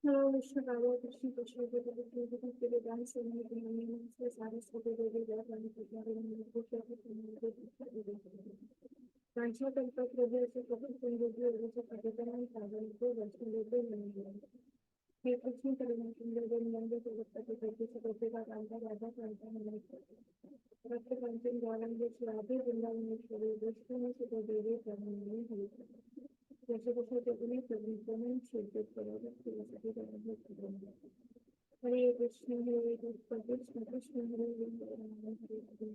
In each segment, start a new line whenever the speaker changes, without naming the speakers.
Hello Vishnu Radha Krishna Krishna के विष्णु के वेदांत से मैं तुम्हें से सारे स्रोत दे दे जा पानी के द्वारा मेरे को क्या तुम्हें वांछा कल्प प्रभु से कभी संयोगी और से पवित्रन साधन को वस्तु लेते नहीं हे कृष्ण करुणा सुंदर देव नंद के वक्ता के से करते का कांता राधा कांता मन रक्त पंचम द्वारा जो स्वादे वृंदावनेश्वरी विष्णु में से देवी प्रभु हरि जैसे जैसे जगने प्रभु क्षेत्र हरे कृष्ण कृष्ण कृष्ण हरे हरे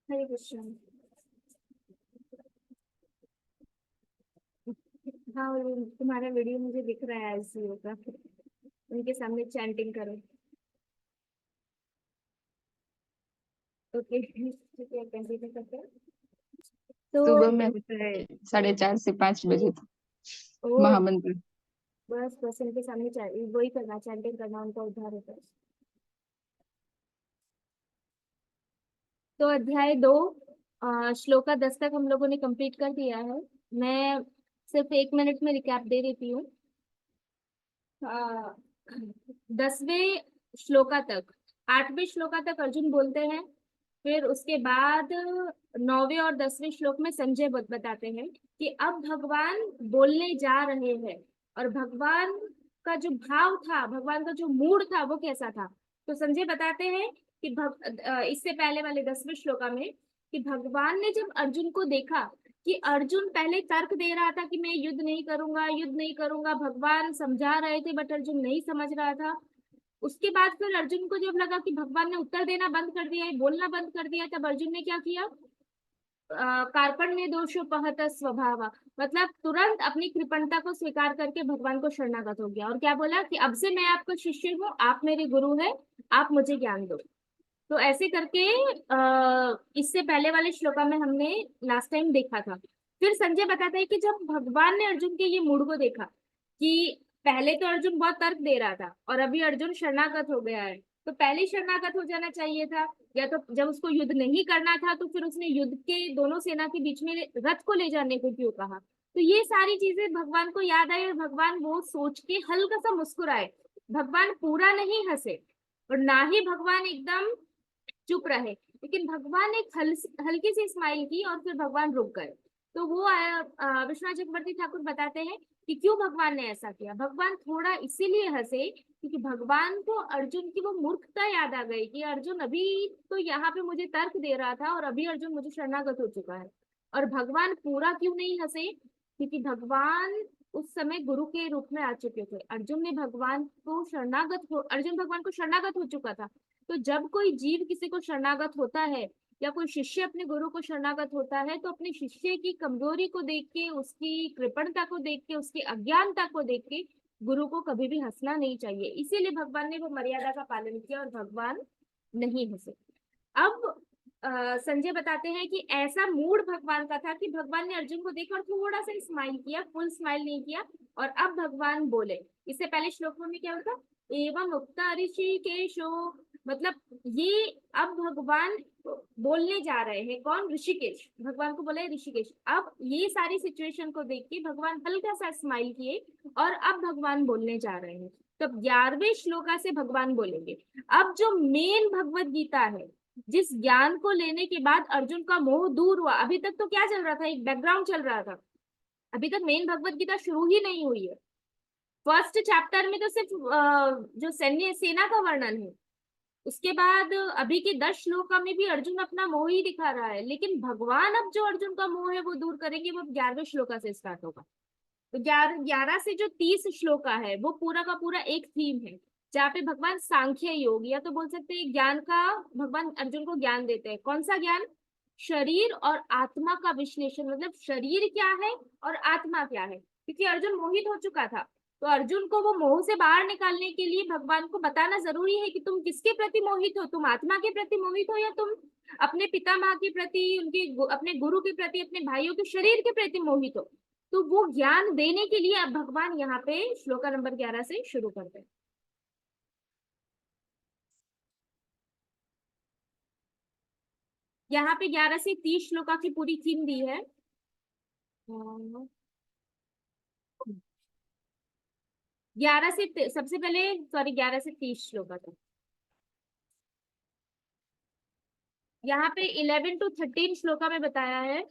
हरे कृष्ण। हाँ तुम्हारा वीडियो मुझे दिख रहा है ICU का, उनके सामने चैंटिंग करो। ओके ठीक है, कंटिन्यू करते हैं।
सुबह
तो
में होता है 4:30 से 5 बजे तक
ओ
महामंत्र।
बस बस उनके सामने वही करना, चैंटिंग करना, उनका उद्धार होता है। तो अध्याय 2 श्लोका 10 तक हम लोगों ने कंप्लीट कर दिया है। मैं सिर्फ 1 मिनट में रिकैप दे देती हूँ। 10वें श्लोका तक, 8वें श्लोका तक अर्जुन बोलते हैं। फिर उसके बाद 9वें और 10वें श्लोक में संजय बताते हैं कि अब भगवान बोलने जा रहे हैं, और भगवान का जो भाव था, भगवान का जो मूड था वो कैसा था। तो संजय बताते हैं कि इससे पहले वाले 10वें श्लोका में कि भगवान ने जब अर्जुन को देखा कि अर्जुन पहले तर्क दे रहा था कि मैं युद्ध नहीं करूंगा, युद्ध नहीं करूंगा, भगवान समझा रहे थे बट अर्जुन नहीं समझ रहा था। उसके बाद फिर अर्जुन को जब लगा कि भगवान ने उत्तर देना बंद कर दिया है, बोलना बंद कर दिया, तब अर्जुन ने क्या किया, कार्पण्य दोषोपहत स्वभाव, मतलब तुरंत अपनी कृपणता को स्वीकार करके भगवान को शरणागत हो गया और क्या बोला कि अब से मैं आपका शिष्य हूँ, आप मेरे गुरु हैं, आप मुझे ज्ञान दो। तो ऐसे करके इससे पहले वाले श्लोका में हमने लास्ट टाइम देखा था। फिर संजय बताता है कि जब भगवान ने अर्जुन के ये मूड को देखा कि पहले तो अर्जुन बहुत तर्क दे रहा था और अभी अर्जुन शरणागत हो गया है, तो पहले शरणागत हो जाना चाहिए था, या तो जब उसको युद्ध नहीं करना था तो फिर उसने युद्ध के दोनों सेना के बीच में रथ को ले जाने को क्यों कहा। तो ये सारी चीजें भगवान को याद आई और भगवान वो सोच के हल्का सा मुस्कुराए। भगवान पूरा नहीं हंसे और ना ही भगवान एकदम चुप रहे, लेकिन भगवान ने एक हल्की सी स्माइल की और फिर भगवान रुक गए। तो वो विश्वनाथ चक्रवर्ती ठाकुर बताते हैं कि क्यों भगवान ने ऐसा किया। भगवान थोड़ा इसीलिए हंसे क्योंकि भगवान को अर्जुन की वो मूर्खता याद आ गई कि अर्जुन अभी तो यहाँ पे मुझे तर्क दे रहा था और अभी अर्जुन मुझे शरणागत हो चुका है। और भगवान पूरा क्यों नहीं हंसे, क्योंकि भगवान उस समय गुरु के रूप में आ चुके थे। अर्जुन भगवान को शरणागत हो चुका था। तो जब कोई जीव किसी को शरणागत होता है या कोई शिष्य अपने गुरु को शरणागत होता है, तो अपने शिष्य की कमजोरी को देख के, उसकी कृपणता को देख के, उसकी अज्ञानता को देख के गुरु को कभी भी हंसना नहीं चाहिए। इसीलिए भगवान ने वो मर्यादा का पालन किया और भगवान नहीं हंसे। अब संजय बताते हैं कि ऐसा मूड भगवान का था कि भगवान ने अर्जुन को देखा और थोड़ा सा स्माइल किया, फुल स्माइल नहीं किया, और अब भगवान बोले। इससे पहले श्लोक में क्या होता, एवं उक्ता ऋषिकेशो, मतलब ये अब भगवान बोलने जा रहे हैं। कौन, ऋषिकेश, भगवान को बोले ऋषिकेश। अब ये सारी सिचुएशन को देख के भगवान हल्का सा स्माइल किए और अब भगवान बोलने जा रहे हैं। तो 11वें श्लोका से भगवान बोलेंगे। अब जो मेन भगवत गीता है, जिस ज्ञान को लेने के बाद अर्जुन का मोह दूर हुआ, अभी तक तो क्या चल रहा था, एक बैकग्राउंड चल रहा था, अभी तक मेन भगवत गीता शुरू ही नहीं हुई है। फर्स्ट चैप्टर में तो सिर्फ जो सैन्य सेना का वर्णन है, उसके बाद अभी के 10 श्लोक में भी अर्जुन अपना मोह ही दिखा रहा है, लेकिन भगवान अब जो अर्जुन का मोह है वो दूर करेंगे, वो 11वें श्लोका से स्टार्ट होगा। तो 11 से जो 30 श्लोका है वो पूरा का पूरा एक थीम है, जहाँ पे भगवान सांख्य योग, या तो बोल सकते हैं ज्ञान का, भगवान अर्जुन को ज्ञान देते हैं। कौन सा ज्ञान, शरीर और आत्मा का विश्लेषण, मतलब शरीर क्या है और आत्मा क्या है, क्योंकि अर्जुन मोहित हो चुका था। तो अर्जुन को वो मोह से बाहर निकालने के लिए भगवान को बताना जरूरी है कि तुम किसके प्रति मोहित हो, तुम आत्मा के प्रति मोहित हो या तुम अपने पिता माँ के प्रति, उनके अपने गुरु के प्रति, अपने भाइयों के शरीर के प्रति मोहित हो। तो वो ज्ञान देने के लिए अब भगवान यहाँ पे श्लोका नंबर 11 से शुरू करते हैं। यहाँ पे 11 से 30 श्लोका की पूरी थीम दी है। सबसे पहले, सॉरी, 11 से 30 श्लोक तक। यहाँ पे 11 to 13 श्लोका में बताया है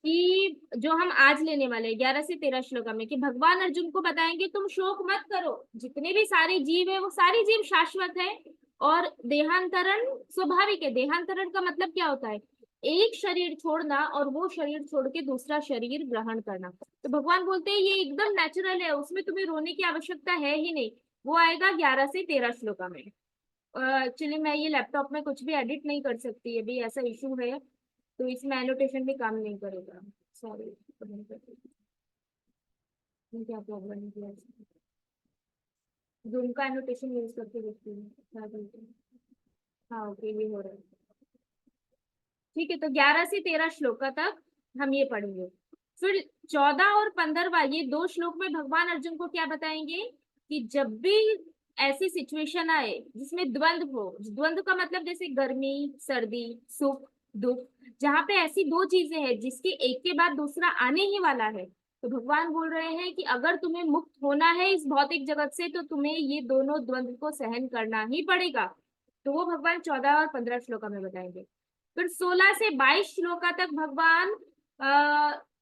कि जो हम आज लेने वाले हैं 11 से 13 श्लोका में, कि भगवान अर्जुन को बताएंगे तुम शोक मत करो, जितने भी सारे जीव है वो सारे जीव शाश्वत है, और देहांतरण स्वाभाविक है। देहांतरण का मतलब क्या होता है? एक शरीर छोड़ना और वो शरीर छोड़ के दूसरा शरीर ग्रहण करना। तो भगवान बोलते हैं ये एकदम नेचुरल है, उसमें तुम्हें रोने की आवश्यकता है ही नहीं। वो आएगा 11 से 13 श्लोका में। एक्चुअली मैं ये लैपटॉप में कुछ भी एडिट नहीं कर सकती, अभी ऐसा इशू है, तो इसमें एनोटेशन भी काम नहीं करेगा। सॉरी, क्या प्रॉब्लम है? जूम का एनोटेशन यूज करके देखती हूँ क्या बोलते हैं। हाँ, ओके, ये हो रहा है। ठीक है, तो 11 से 13 श्लोका तक हम ये पढ़ेंगे। फिर 14 और 15 ये 2 श्लोक में भगवान अर्जुन को क्या बताएंगे कि जब भी ऐसी सिचुएशन आए जिसमें द्वंद्व हो, द्वंद्व का मतलब जैसे गर्मी सर्दी, सुख दुख, जहां पे ऐसी दो चीजें हैं जिसकी एक के बाद दूसरा आने ही वाला है, तो भगवान बोल रहे हैं कि अगर तुम्हें मुक्त होना है इस भौतिक जगत से तो तुम्हें ये दोनों द्वंद्व को सहन करना ही पड़ेगा। तो वो भगवान 14 और 15 श्लोका में बताएंगे। फिर 16 से 22 श्लोका तक भगवान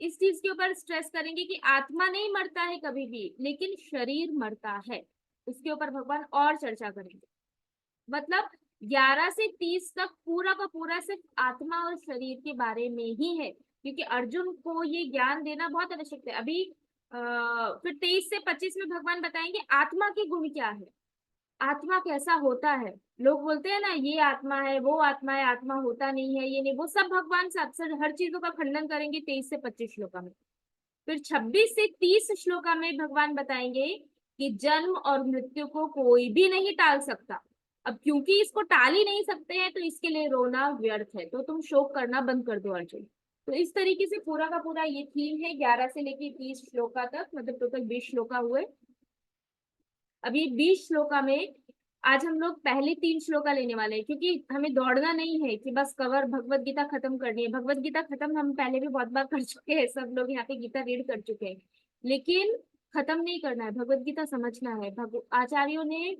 इस चीज के ऊपर स्ट्रेस करेंगे कि आत्मा नहीं मरता है कभी भी, लेकिन शरीर मरता है। उसके ऊपर भगवान और चर्चा करेंगे। मतलब 11 से 30 तक पूरा का पूरा सिर्फ आत्मा और शरीर के बारे में ही है, क्योंकि अर्जुन को ये ज्ञान देना बहुत आवश्यक है। अभी फिर 23 से 25 में भगवान बताएंगे आत्मा के गुण क्या है, आत्मा कैसा होता है। लोग बोलते हैं ना ये आत्मा है वो आत्मा है, आत्मा होता नहीं है, ये नहीं, वो सब भगवान से अक्सर हर चीजों का खंडन करेंगे 23 से 25 श्लोका में। फिर 26 से 30 श्लोका में भगवान बताएंगे कि जन्म और मृत्यु को कोई भी नहीं टाल सकता। अब क्योंकि इसको टाल ही नहीं सकते हैं तो इसके लिए रोना व्यर्थ है, तो तुम शोक करना बंद कर दो अर्जुन। तो इस तरीके से पूरा का पूरा ये थीम है 11 से लेके 30 श्लोका तक, मतलब टोटल 20 श्लोका हुए। अभी 20 श्लोका में आज हम लोग पहले 3 श्लोका लेने वाले हैं, क्योंकि हमें दौड़ना नहीं है कि बस कवर भगवत गीता खत्म करनी है। भगवत गीता खत्म हम पहले भी बहुत बार कर चुके हैं, सब लोग यहाँ पे गीता रीड कर चुके हैं, लेकिन खत्म नहीं करना है, भगवत गीता समझना है। आचार्यों ने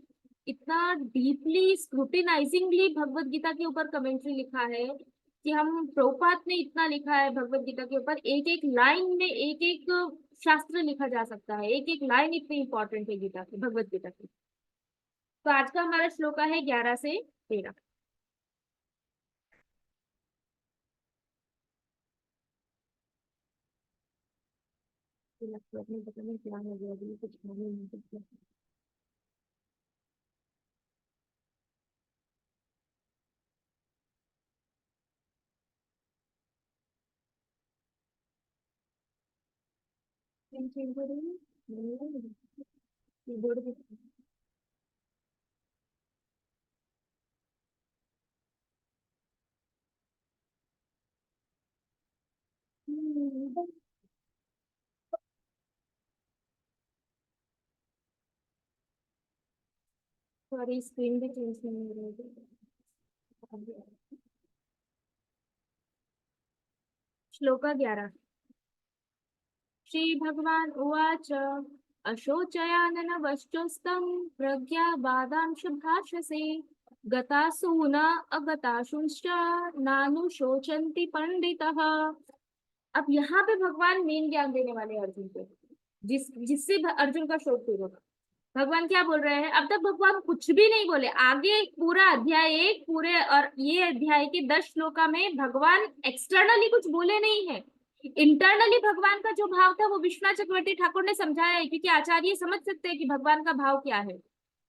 इतना डीपली स्क्रूटिनाइजिंगली भगवत गीता के ऊपर कमेंट्री लिखा है कि हम, प्रभुपाद ने इतना लिखा है भगवत गीता के ऊपर, एक एक लाइन में एक एक शास्त्र लिखा जा सकता है, एक एक लाइन इतनी इंपॉर्टेंट है गीता की, भगवत गीता की। तो आज का हमारा श्लोका है 11 से 13। पता नहीं क्या हो गया, अभी कुछ नहीं है। कीबोर्ड। सॉरी, स्क्रीन भी चेंज नहीं हो रही है। श्लोका 11। श्री भगवान उवाच अशोचयाननवश्चोस्तं प्रज्ञावादांश भाषसे गतासु न अगताशुश्च नानुशोचन्ति पंडितः। अब यहाँ पे भगवान मेन ज्ञान देने वाले हैं अर्जुन को, जिससे अर्जुन का शोक दूर होगा। भगवान क्या बोल रहे हैं? अब तक भगवान कुछ भी नहीं बोले, आगे पूरा अध्याय एक पूरे और ये अध्याय के 10 श्लोका में भगवान एक्सटर्नली कुछ बोले नहीं है। इंटरनली भगवान का जो भाव था वो विश्वनाथ चक्रवर्ती ठाकुर ने समझाया है, क्योंकि आचार्य समझ सकते हैं कि भगवान का भाव क्या है।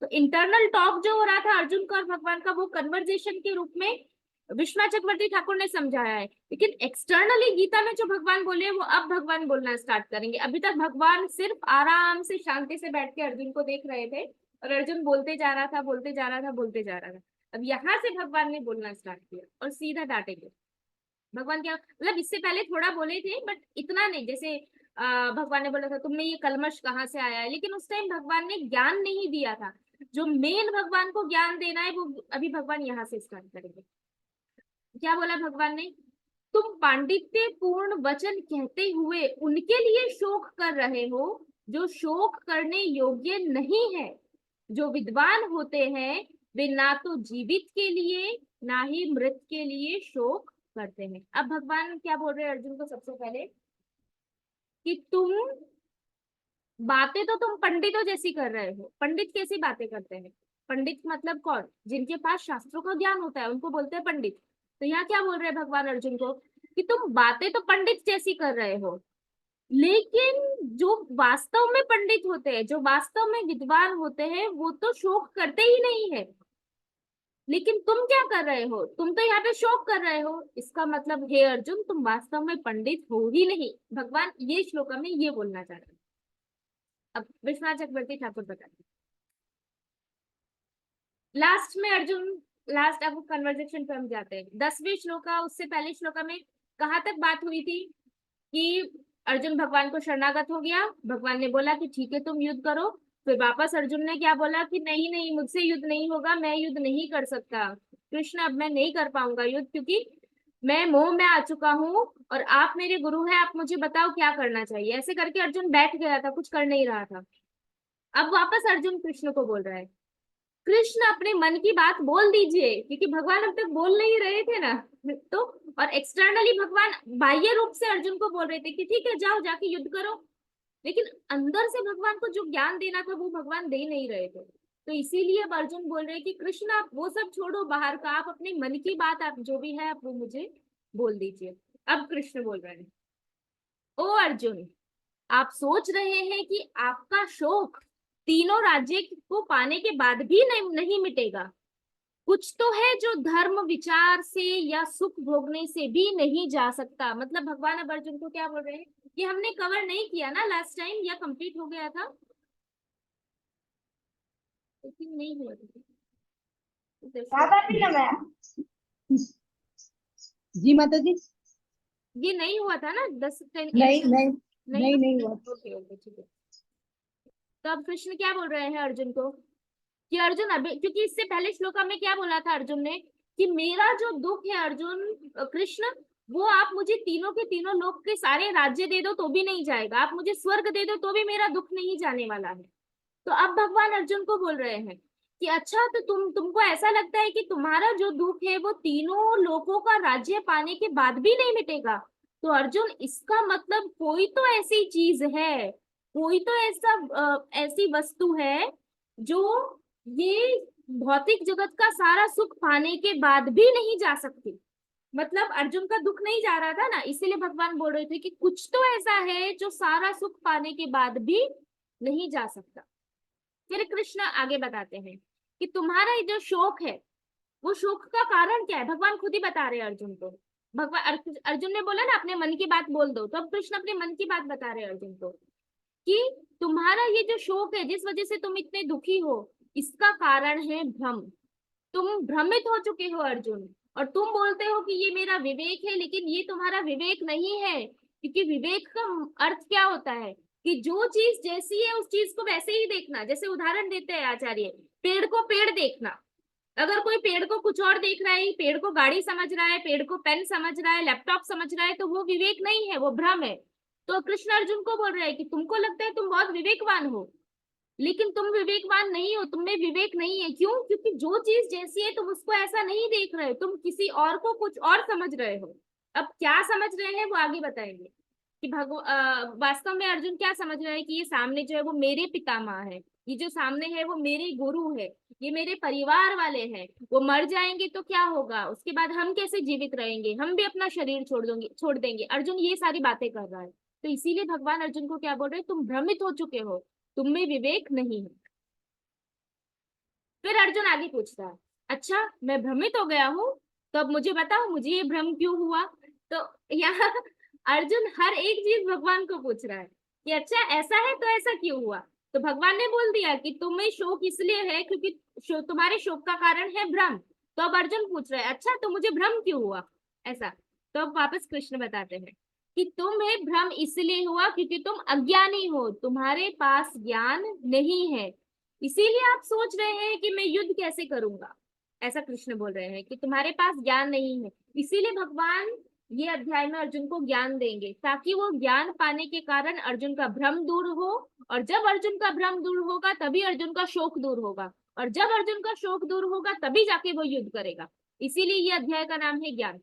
तो इंटरनल टॉक जो हो रहा था अर्जुन का और भगवान का, वो कन्वर्जेशन के रूप में विश्वनाथ चक्रवर्ती ठाकुर ने समझाया है। लेकिन एक्सटर्नली गीता में जो भगवान बोले वो अब भगवान बोलना स्टार्ट करेंगे। अभी तक भगवान सिर्फ आराम से शांति से बैठ के अर्जुन को देख रहे थे और अर्जुन बोलते जा रहा था, बोलते जा रहा था, बोलते जा रहा था। अब यहाँ से भगवान ने बोलना स्टार्ट किया और सीधा डांटेंगे। भगवान क्या मतलब, इससे पहले थोड़ा बोले थे बट इतना नहीं। जैसे भगवान ने बोला था तुम में ये कलमश कहाँ से आया है, लेकिन उस टाइम भगवान ने ज्ञान नहीं दिया था। जो मेन भगवान को ज्ञान देना है वो अभी भगवान यहाँ से स्टार्ट करेंगे। क्या बोला भगवान ने? तुम पांडित्य पूर्ण वचन कहते हुए उनके लिए शोक कर रहे हो जो शोक करने योग्य नहीं है। जो विद्वान होते हैं वे ना तो जीवित के लिए ना ही मृत के लिए शोक करते हैं। अब भगवान क्या बोल रहे हैं अर्जुन को सबसे पहले कि तुम बातें तो तुम पंडितों जैसी कर रहे हो। पंडित कैसी बातें करते हैं? पंडित मतलब कौन? जिनके पास शास्त्रों का ज्ञान होता है उनको बोलते हैं पंडित। तो यहाँ क्या बोल रहे हैं भगवान अर्जुन को कि तुम बातें तो पंडित जैसी कर रहे हो, लेकिन जो वास्तव में पंडित होते हैं, जो वास्तव में विद्वान होते हैं, वो तो शोक करते ही नहीं है। लेकिन तुम क्या कर रहे हो? तुम तो यहाँ पे शोक कर रहे हो। इसका मतलब हे अर्जुन, तुम वास्तव में पंडित हो ही नहीं। भगवान ये श्लोक में ये बोलना चाह रहे हैं। अब विश्वनाथ चक्रवर्ती ठाकुर बताते लास्ट में अर्जुन, लास्ट अब कन्वर्सेशन पे हम जाते हैं 10वें श्लोका। उससे पहले श्लोका में कहाँ तक बात हुई थी कि अर्जुन भगवान को शरणागत हो गया। भगवान ने बोला कि ठीक है तुम युद्ध करो। फिर वापस अर्जुन ने क्या बोला कि नहीं नहीं, मुझसे युद्ध नहीं होगा, मैं युद्ध नहीं कर सकता कृष्ण, अब मैं नहीं कर पाऊंगा युद्ध, क्योंकि मैं मोह में आ चुका हूँ और आप मेरे गुरु हैं, आप मुझे बताओ क्या करना चाहिए। ऐसे करके अर्जुन बैठ गया था, कुछ कर नहीं रहा था। अब वापस अर्जुन कृष्ण को बोल रहा है कृष्ण अपने मन की बात बोल दीजिए, क्योंकि भगवान अब तक बोल नहीं रहे थे ना। तो और एक्सटर्नली भगवान बाह्य रूप से अर्जुन को बोल रहे थे कि ठीक है जाओ जाके युद्ध करो, लेकिन अंदर से भगवान को जो ज्ञान देना था वो भगवान दे नहीं रहे थे। तो इसीलिए अब अर्जुन बोल रहे हैं कि कृष्ण आप वो सब छोड़ो बाहर का, आप अपने मन की बात, आप जो भी है आप वो मुझे बोल दीजिए। अब कृष्ण बोल रहे हैं ओ अर्जुन, आप सोच रहे हैं कि आपका शोक तीनों राज्य को पाने के बाद भी नहीं मिटेगा। कुछ तो है जो धर्म विचार से या सुख भोगने से भी नहीं जा सकता। मतलब भगवान अब अर्जुन को क्या बोल रहे हैं कि हमने कवर नहीं किया ना लास्ट टाइम, या कंप्लीट हो गया था लेकिन नहीं हुआ था।
जी माता जी।
ये नहीं हुआ था ना 10-10
नहीं नहीं
नहीं
नहीं हुआ।
ओके ओके ठीक है। तो अब कृष्ण क्या बोल रहे हैं अर्जुन को कि अर्जुन अभी, क्योंकि इससे पहले श्लोका में क्या बोला था अर्जुन ने कि मेरा जो दुख है अर्जुन कृष्ण, वो आप मुझे तीनों के तीनों लोक के सारे राज्य दे दो तो भी नहीं जाएगा, आप मुझे स्वर्ग दे दो तो भी मेरा दुख नहीं जाने वाला है। तो अब भगवान अर्जुन को बोल रहे हैं कि अच्छा तो तुमको ऐसा लगता है कि तुम्हारा जो दुख है वो तीनों लोकों का राज्य पाने के बाद भी नहीं मिटेगा? तो अर्जुन इसका मतलब कोई तो ऐसी चीज है, कोई तो ऐसा ऐसी वस्तु है जो ये भौतिक जगत का सारा सुख पाने के बाद भी नहीं जा सकती। मतलब अर्जुन का दुख नहीं जा रहा था ना, इसीलिए भगवान बोल रहे थे कि कुछ तो ऐसा है जो सारा सुख पाने के बाद भी नहीं जा सकता। फिर कृष्ण आगे बताते हैं कि तुम्हारा ये जो शोक है वो शोक का कारण क्या है, भगवान खुद ही बता रहे हैं अर्जुन को। भगवान अर्जुन ने बोला ना अपने मन की बात बोल दो, तो अब कृष्ण अपने मन की बात बता रहे हैं अर्जुन को कि तुम्हारा ये जो शोक है, जिस वजह से तुम इतने दुखी हो, इसका कारण है भ्रम। तुम भ्रमित हो चुके हो अर्जुन, और तुम बोलते हो कि ये मेरा विवेक है, लेकिन ये तुम्हारा विवेक नहीं है। क्योंकि विवेक का अर्थ क्या होता है कि जो चीज जैसी है उस चीज को वैसे ही देखना। जैसे उदाहरण देते हैं आचार्य, पेड़ को पेड़ देखना। अगर कोई पेड़ को कुछ और देख रहा है, पेड़ को गाड़ी समझ रहा है, पेड़ को पेन समझ रहा है, लैपटॉप समझ रहा है, तो वो विवेक नहीं है, वो भ्रम है। तो कृष्ण अर्जुन को बोल रहे हैं कि तुमको लगता है तुम बहुत विवेकवान हो, लेकिन तुम विवेकवान नहीं हो, तुम में विवेक नहीं है। क्यों? क्योंकि जो चीज जैसी है तुम उसको ऐसा नहीं देख रहे हो, तुम किसी और को कुछ और समझ रहे हो। अब क्या समझ रहे हैं वो आगे बताएंगे कि वास्तव में अर्जुन क्या समझ रहे हैं कि ये सामने जो है वो मेरे पितामह है, ये जो सामने है वो मेरे गुरु है, ये मेरे परिवार वाले हैं। वो मर जाएंगे तो क्या होगा, उसके बाद हम कैसे जीवित रहेंगे, हम भी अपना शरीर छोड़ देंगे। अर्जुन ये सारी बातें कर रहा है। तो इसीलिए भगवान अर्जुन को क्या बोल रहे हैं, तुम भ्रमित हो चुके हो, तुम में विवेक नहीं है। फिर अर्जुन आगे पूछता है अच्छा मैं भ्रमित हो गया हूँ, तो अब मुझे बताओ मुझे ये भ्रम क्यों हुआ। तो यहाँ अर्जुन हर एक चीज भगवान को पूछ रहा है कि अच्छा ऐसा है तो ऐसा क्यों हुआ। तो भगवान ने बोल दिया कि तुम्हें शोक इसलिए है क्योंकि तुम्हारे शोक का कारण है भ्रम। तो अब अर्जुन पूछ रहा है अच्छा तो मुझे भ्रम क्यों हुआ ऐसा। तो अब वापस कृष्ण बताते हैं कि तुम्हें भ्रम इसलिए हुआ क्योंकि तुम अज्ञानी हो, तुम्हारे पास ज्ञान नहीं है, इसीलिए आप सोच रहे हैं कि मैं युद्ध कैसे करूंगा। ऐसा कृष्ण बोल रहे हैं कि तुम्हारे पास ज्ञान नहीं है, इसीलिए भगवान ये अध्याय में अर्जुन को ज्ञान देंगे, ताकि वो ज्ञान पाने के कारण अर्जुन का भ्रम दूर हो, और जब अर्जुन का भ्रम दूर होगा तभी अर्जुन का शोक दूर होगा, और जब अर्जुन का शोक दूर होगा तभी जाके वो युद्ध करेगा। इसीलिए ये अध्याय का नाम है ज्ञान।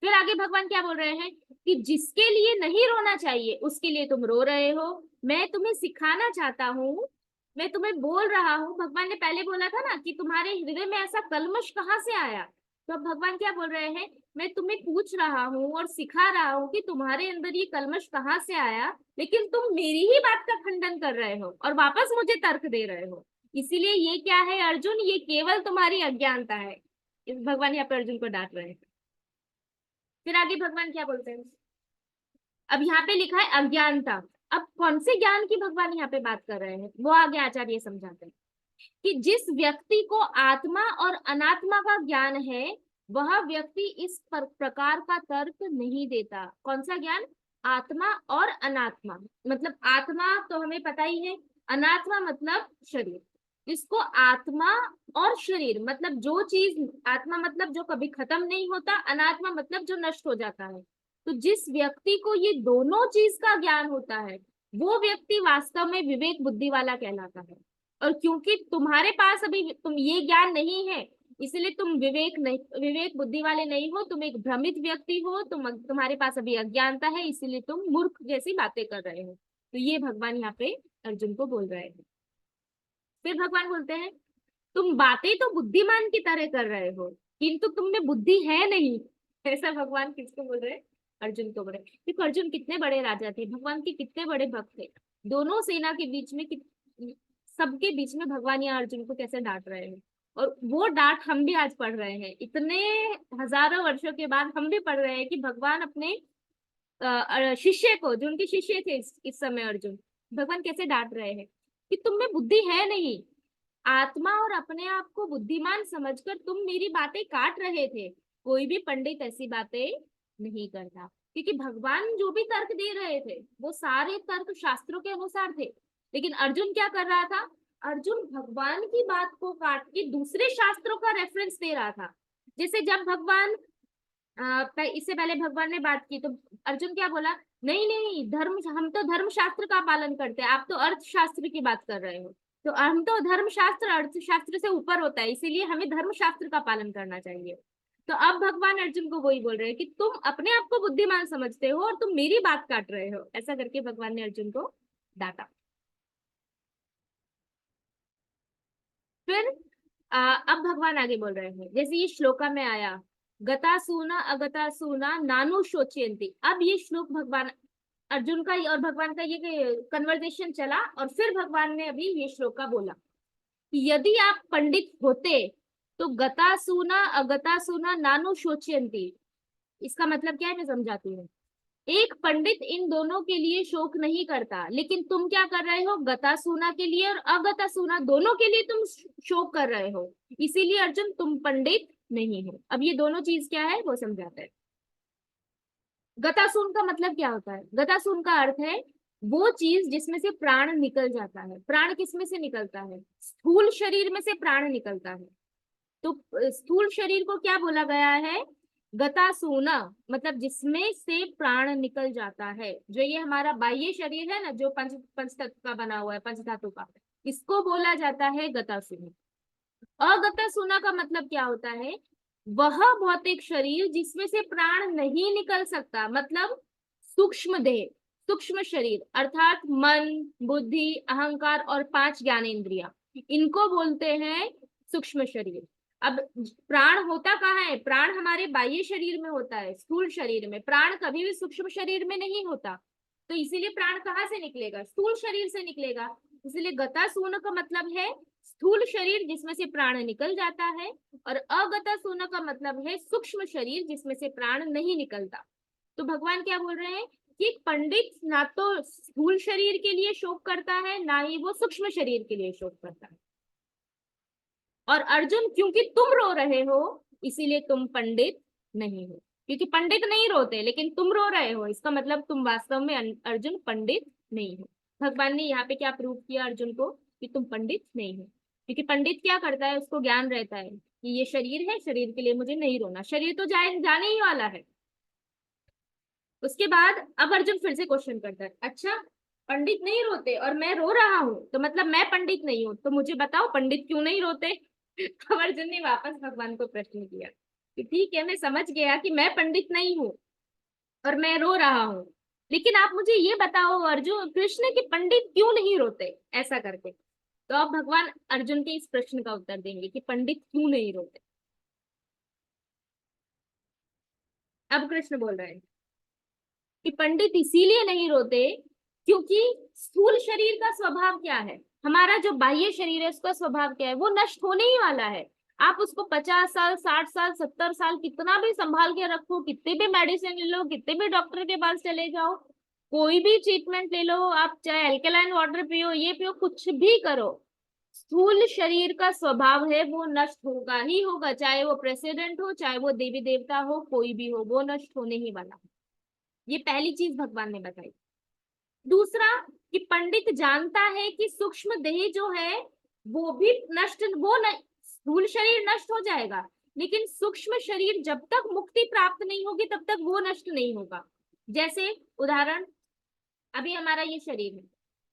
फिर आगे भगवान क्या बोल रहे हैं कि जिसके लिए नहीं रोना चाहिए उसके लिए तुम रो रहे हो। मैं तुम्हें सिखाना चाहता हूँ, मैं तुम्हें बोल रहा हूँ। भगवान ने पहले बोला था ना कि तुम्हारे हृदय में ऐसा कल्मश कहाँ से आया, तो अब भगवान क्या बोल रहे हैं, मैं तुम्हें पूछ रहा हूँ और सिखा रहा हूँ कि तुम्हारे अंदर ये कल्मश कहाँ से आया, लेकिन तुम मेरी ही बात का खंडन कर रहे हो और वापस मुझे तर्क दे रहे हो। इसीलिए ये क्या है अर्जुन, ये केवल तुम्हारी अज्ञानता है। इस भगवान यहाँ पे अर्जुन को डांट रहे हैं। फिर आगे भगवान क्या बोलते हैं, अब यहाँ पे लिखा है अज्ञानता। अब कौन से ज्ञान की भगवान यहाँ पे बात कर रहे हैं वो आगे आचार्य समझाते हैं कि जिस व्यक्ति को आत्मा और अनात्मा का ज्ञान है वह व्यक्ति इस प्रकार का तर्क नहीं देता। कौन सा ज्ञान, आत्मा और अनात्मा। मतलब आत्मा तो हमें पता ही है, अनात्मा मतलब शरीर। जिसको आत्मा और शरीर मतलब जो चीज, आत्मा मतलब जो कभी खत्म नहीं होता, अनात्मा मतलब जो नष्ट हो जाता है। तो जिस व्यक्ति को ये दोनों चीज का ज्ञान होता है वो व्यक्ति वास्तव में विवेक बुद्धि वाला कहलाता है। और क्योंकि तुम्हारे पास अभी तुम ये ज्ञान नहीं है, इसलिए तुम विवेक बुद्धि वाले नहीं हो, तुम एक भ्रमित व्यक्ति हो, तुम्हारे पास अभी अज्ञानता है, इसीलिए तुम मूर्ख जैसी बातें कर रहे हो। तो ये भगवान यहाँ पे अर्जुन को बोल रहे हैं। फिर भगवान बोलते हैं तुम बातें तो बुद्धिमान की तरह कर रहे हो किंतु तुम में बुद्धि है नहीं। ऐसा भगवान किसको बोल रहे हैं, अर्जुन को बोल रहे हैं। देखो अर्जुन कितने बड़े राजा थे, भगवान के कितने बड़े भक्त थे, दोनों सेना के बीच में सबके बीच में भगवान यहाँ अर्जुन को कैसे डांट रहे हैं। और वो डांट हम भी आज पढ़ रहे हैं, इतने हजारों वर्षों के बाद हम भी पढ़ रहे हैं कि भगवान अपने शिष्य को, जो उनके शिष्य थे इस समय अर्जुन, भगवान कैसे डांट रहे हैं कि तुम में बुद्धि है नहीं। आत्मा और अपने आप को बुद्धिमान समझकर तुम मेरी बातें काट रहे थे। कोई भी पंडित ऐसी बातें नहीं करता, क्योंकि भगवान जो भी तर्क दे रहे थे वो सारे तर्क शास्त्रों के अनुसार थे। लेकिन अर्जुन क्या कर रहा था, अर्जुन भगवान की बात को काट के दूसरे शास्त्रों का रेफरेंस दे रहा था। जैसे जब भगवान इससे पहले भगवान ने बात की तो अर्जुन क्या बोला, नहीं नहीं धर्म, हम तो धर्म शास्त्र का पालन करते हैं, आप तो अर्थशास्त्र की बात कर रहे हो। तो हम तो धर्म शास्त्र अर्थशास्त्र से ऊपर होता है, इसीलिए हमें धर्म शास्त्र का पालन करना चाहिए। तो अब भगवान अर्जुन को वही बोल रहे हैं कि तुम अपने आप को बुद्धिमान समझते हो और तुम मेरी बात काट रहे हो। ऐसा करके भगवान ने अर्जुन को डांटा। फिर अब भगवान आगे बोल रहे हैं, जैसे ये श्लोका में आया गतासूना अगतासूना नानु शोचयन्ति। अब ये श्लोक भगवान अर्जुन का और भगवान का ये कन्वर्सेशन चला और फिर भगवान ने अभी ये श्लोक का बोला कि यदि आप पंडित होते तो गतासूना अगतासूना नानु शोचयन्ति। इसका मतलब क्या है मैं समझाती हूँ। एक पंडित इन दोनों के लिए शोक नहीं करता, लेकिन तुम क्या कर रहे हो, गतासूना के लिए और अगतासूना दोनों के लिए तुम शोक कर रहे हो। इसीलिए अर्जुन तुम पंडित नहीं हो। अब ये दोनों चीज क्या है वो समझाते हैं। गतासून का मतलब क्या होता है, गतासून का अर्थ है वो चीज जिसमें से प्राण निकल जाता है। प्राण किसमें से निकलता है, स्थूल शरीर में से प्राण निकलता है। तो स्थूल शरीर को क्या बोला गया है, गतासूना, मतलब जिसमें से प्राण निकल जाता है। जो ये हमारा बाह्य शरीर है ना, जो पंच तत्व का बना हुआ है, पंच धातु का, इसको बोला जाता है गतासूना। अगतासूना का मतलब क्या होता है, वह भौतिक शरीर जिसमें से प्राण नहीं निकल सकता, मतलब सूक्ष्म देह, सूक्ष्म शरीर, अर्थात मन, बुद्धि, अहंकार और 5 ज्ञानेंद्रिया, इनको बोलते हैं सूक्ष्म शरीर। अब प्राण होता कहाँ है, प्राण हमारे बाह्य शरीर में होता है, स्थूल शरीर में। प्राण कभी भी सूक्ष्म शरीर में नहीं होता, तो इसीलिए प्राण कहाँ से निकलेगा, स्थूल शरीर से निकलेगा। इसलिए गतासून का मतलब है स्थूल शरीर जिसमें से प्राण निकल जाता है, और अगतासून का मतलब है सूक्ष्म शरीर जिसमें से प्राण नहीं निकलता। तो भगवान क्या बोल रहे हैं कि एक पंडित ना तो स्थूल शरीर के लिए शोक करता है, ना ही वो सूक्ष्म शरीर के लिए शोक करता है। और अर्जुन क्योंकि तुम रो रहे हो इसीलिए तुम पंडित नहीं हो, क्योंकि पंडित नहीं रोते लेकिन तुम रो रहे हो, इसका मतलब तुम वास्तव में अर्जुन पंडित नहीं हो। भगवान ने यहाँ पे क्या प्रूव किया अर्जुन को कि तुम पंडित नहीं हो। क्योंकि पंडित क्या करता है, उसको ज्ञान रहता है कि ये शरीर है, शरीर के लिए मुझे नहीं रोना, शरीर तो जाने ही वाला है। उसके बाद अब अर्जुन फिर से क्वेश्चन करता है, अच्छा पंडित नहीं रोते और मैं रो रहा हूँ, तो मतलब मैं पंडित नहीं हूँ, तो मुझे बताओ पंडित क्यों नहीं रोते? अब अर्जुन ने वापस भगवान को प्रश्न किया कि ठीक है, मैं समझ गया कि मैं पंडित नहीं हूँ और मैं रो रहा हूँ, लेकिन आप मुझे ये बताओ अर्जुन कृष्ण कि पंडित क्यों नहीं रोते, ऐसा करके। तो अब भगवान अर्जुन के इस प्रश्न का उत्तर देंगे कि पंडित क्यों नहीं रोते। अब कृष्ण बोल रहे हैं कि पंडित इसीलिए नहीं रोते क्योंकि स्थूल शरीर का स्वभाव क्या है, हमारा जो बाह्य शरीर है उसका स्वभाव क्या है, वो नष्ट होने ही वाला है। आप उसको 50 साल 60 साल 70 साल कितना भी संभाल के रखो, कितने भी मेडिसिन ले लो, कितने भी डॉक्टर के पास चले जाओ, कोई भी ट्रीटमेंट ले लो आप, चाहे अल्कलाइन वाटर पियो, ये पियो, कुछ भी करो, स्थूल शरीर का स्वभाव है वो नष्ट होगा ही होगा, चाहे वो प्रेसिडेंट हो, चाहे वो देवी देवता हो, कोई भी हो, वो नष्ट होने ही वाला। ये पहली चीज भगवान ने बताई। दूसरा कि पंडित जानता है कि सूक्ष्म देह जो है वो भी नष्ट, वो न, स्थूल शरीर नष्ट हो जाएगा, लेकिन सूक्ष्म शरीर जब तक मुक्ति प्राप्त नहीं होगी तब तक वो नष्ट नहीं होगा। जैसे उदाहरण, अभी हमारा ये शरीर है,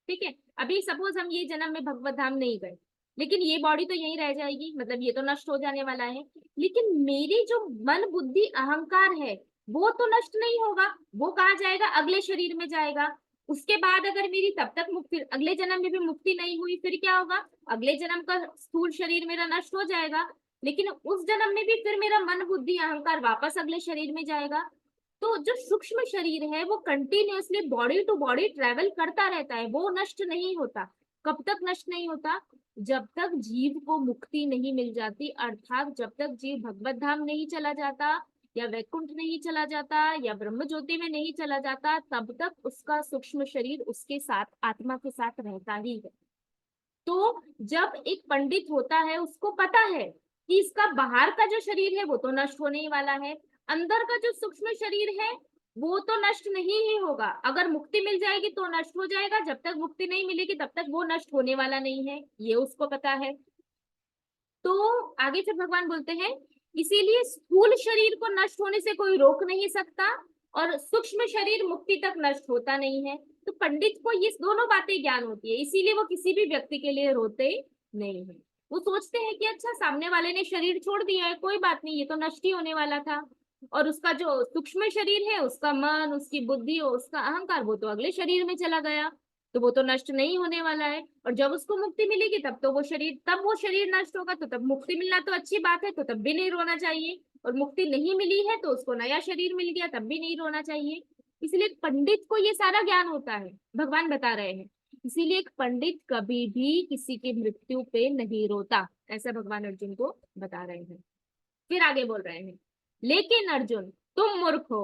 ठीक है, अभी सपोज हम ये जन्म में भगवत धाम नहीं गए, लेकिन ये बॉडी तो यहीं रह जाएगी, मतलब ये तो नष्ट हो जाने वाला है, लेकिन मेरी जो मन बुद्धि अहंकार है वो तो नष्ट नहीं होगा, वो कहाँ जाएगा, अगले शरीर में जाएगा। उसके बाद अगर मेरी तब तक मुक्ति, अगले जन्म में भी मुक्ति नहीं हुई, फिर क्या होगा, अगले जन्म का स्थूल शरीर मेरा नष्ट हो जाएगा, लेकिन उस जन्म में भी फिर मेरा मन बुद्धि अहंकार वापस अगले शरीर में जाएगा। तो जो सूक्ष्म शरीर है वो continuously body to body travel करता रहता है, वो नष्ट नहीं होता। कब तक नष्ट नहीं होता, जब तक जीव को मुक्ति नहीं मिल जाती, अर्थात जब तक जीव भगवत धाम नहीं चला जाता, या वैकुंठ नहीं चला जाता, या ब्रह्म ज्योति में नहीं चला जाता, तब तक उसका सूक्ष्म शरीर उसके साथ आत्मा के साथ रहता ही है। तो जब एक पंडित होता है उसको पता है कि इसका बाहर का जो शरीर है वो तो नष्ट होने ही वाला है, अंदर का जो सूक्ष्म शरीर है वो तो नष्ट नहीं ही होगा, अगर मुक्ति मिल जाएगी तो नष्ट हो जाएगा, जब तक मुक्ति नहीं मिलेगी तब तक वो नष्ट होने वाला नहीं है, ये उसको पता है। तो आगे फिर भगवान बोलते हैं, इसीलिए स्थूल शरीर को नष्ट होने से कोई रोक नहीं सकता और सूक्ष्म शरीर मुक्ति तक नष्ट होता नहीं है। तो पंडित को ये दोनों बातें ज्ञान होती है, इसीलिए वो किसी भी व्यक्ति के लिए रोते नहीं है। वो सोचते हैं कि अच्छा सामने वाले ने शरीर छोड़ दिया है, कोई बात नहीं, ये तो नष्ट ही होने वाला था, और उसका जो सूक्ष्म शरीर है, उसका मन, उसकी बुद्धि, उसका अहंकार, वो तो अगले शरीर में चला गया, तो वो तो नष्ट नहीं होने वाला है, और जब उसको मुक्ति मिलेगी तब तो वो शरीर, तब वो शरीर नष्ट होगा, तो तब मुक्ति मिलना तो अच्छी बात है, तो तब भी नहीं रोना चाहिए, और मुक्ति नहीं मिली है तो उसको नया शरीर मिल गया तब भी नहीं रोना चाहिए। इसलिए पंडित को ये सारा ज्ञान होता है, भगवान बता रहे हैं, इसीलिए एक पंडित कभी भी किसी की मृत्यु पे नहीं रोता, ऐसा भगवान अर्जुन को बता रहे हैं। फिर आगे बोल रहे हैं, लेकिन अर्जुन तुम मूर्ख हो।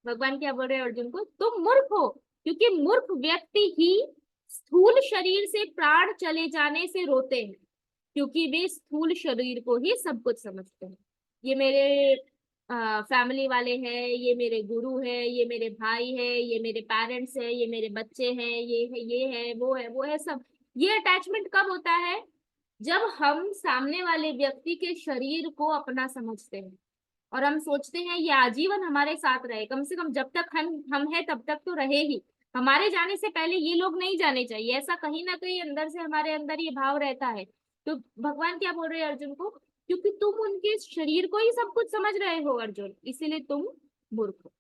भगवान क्या बोल रहे हैं अर्जुन को, तुम मूर्ख हो, क्योंकि मूर्ख व्यक्ति ही स्थूल शरीर से प्राण चले जाने से रोते हैं, क्योंकि वे स्थूल शरीर को ही सब कुछ समझते हैं। ये मेरे फैमिली वाले हैं, ये मेरे गुरु है, ये मेरे भाई है, ये मेरे पेरेंट्स है, ये मेरे बच्चे हैं, ये है, ये है, वो है सब। ये अटैचमेंट कब होता है, जब हम सामने वाले व्यक्ति के शरीर को अपना समझते हैं और हम सोचते हैं ये आजीवन हमारे साथ रहे, कम से कम जब तक हम हैं तब तक तो रहे ही, हमारे जाने से पहले ये लोग नहीं जाने चाहिए, ऐसा कहीं ना कहीं अंदर से हमारे अंदर ये भाव रहता है। तो भगवान क्या बोल रहे हैं अर्जुन को, क्योंकि तुम उनके शरीर को ही सब कुछ समझ रहे हो अर्जुन, इसीलिए तुम मूर्ख हो,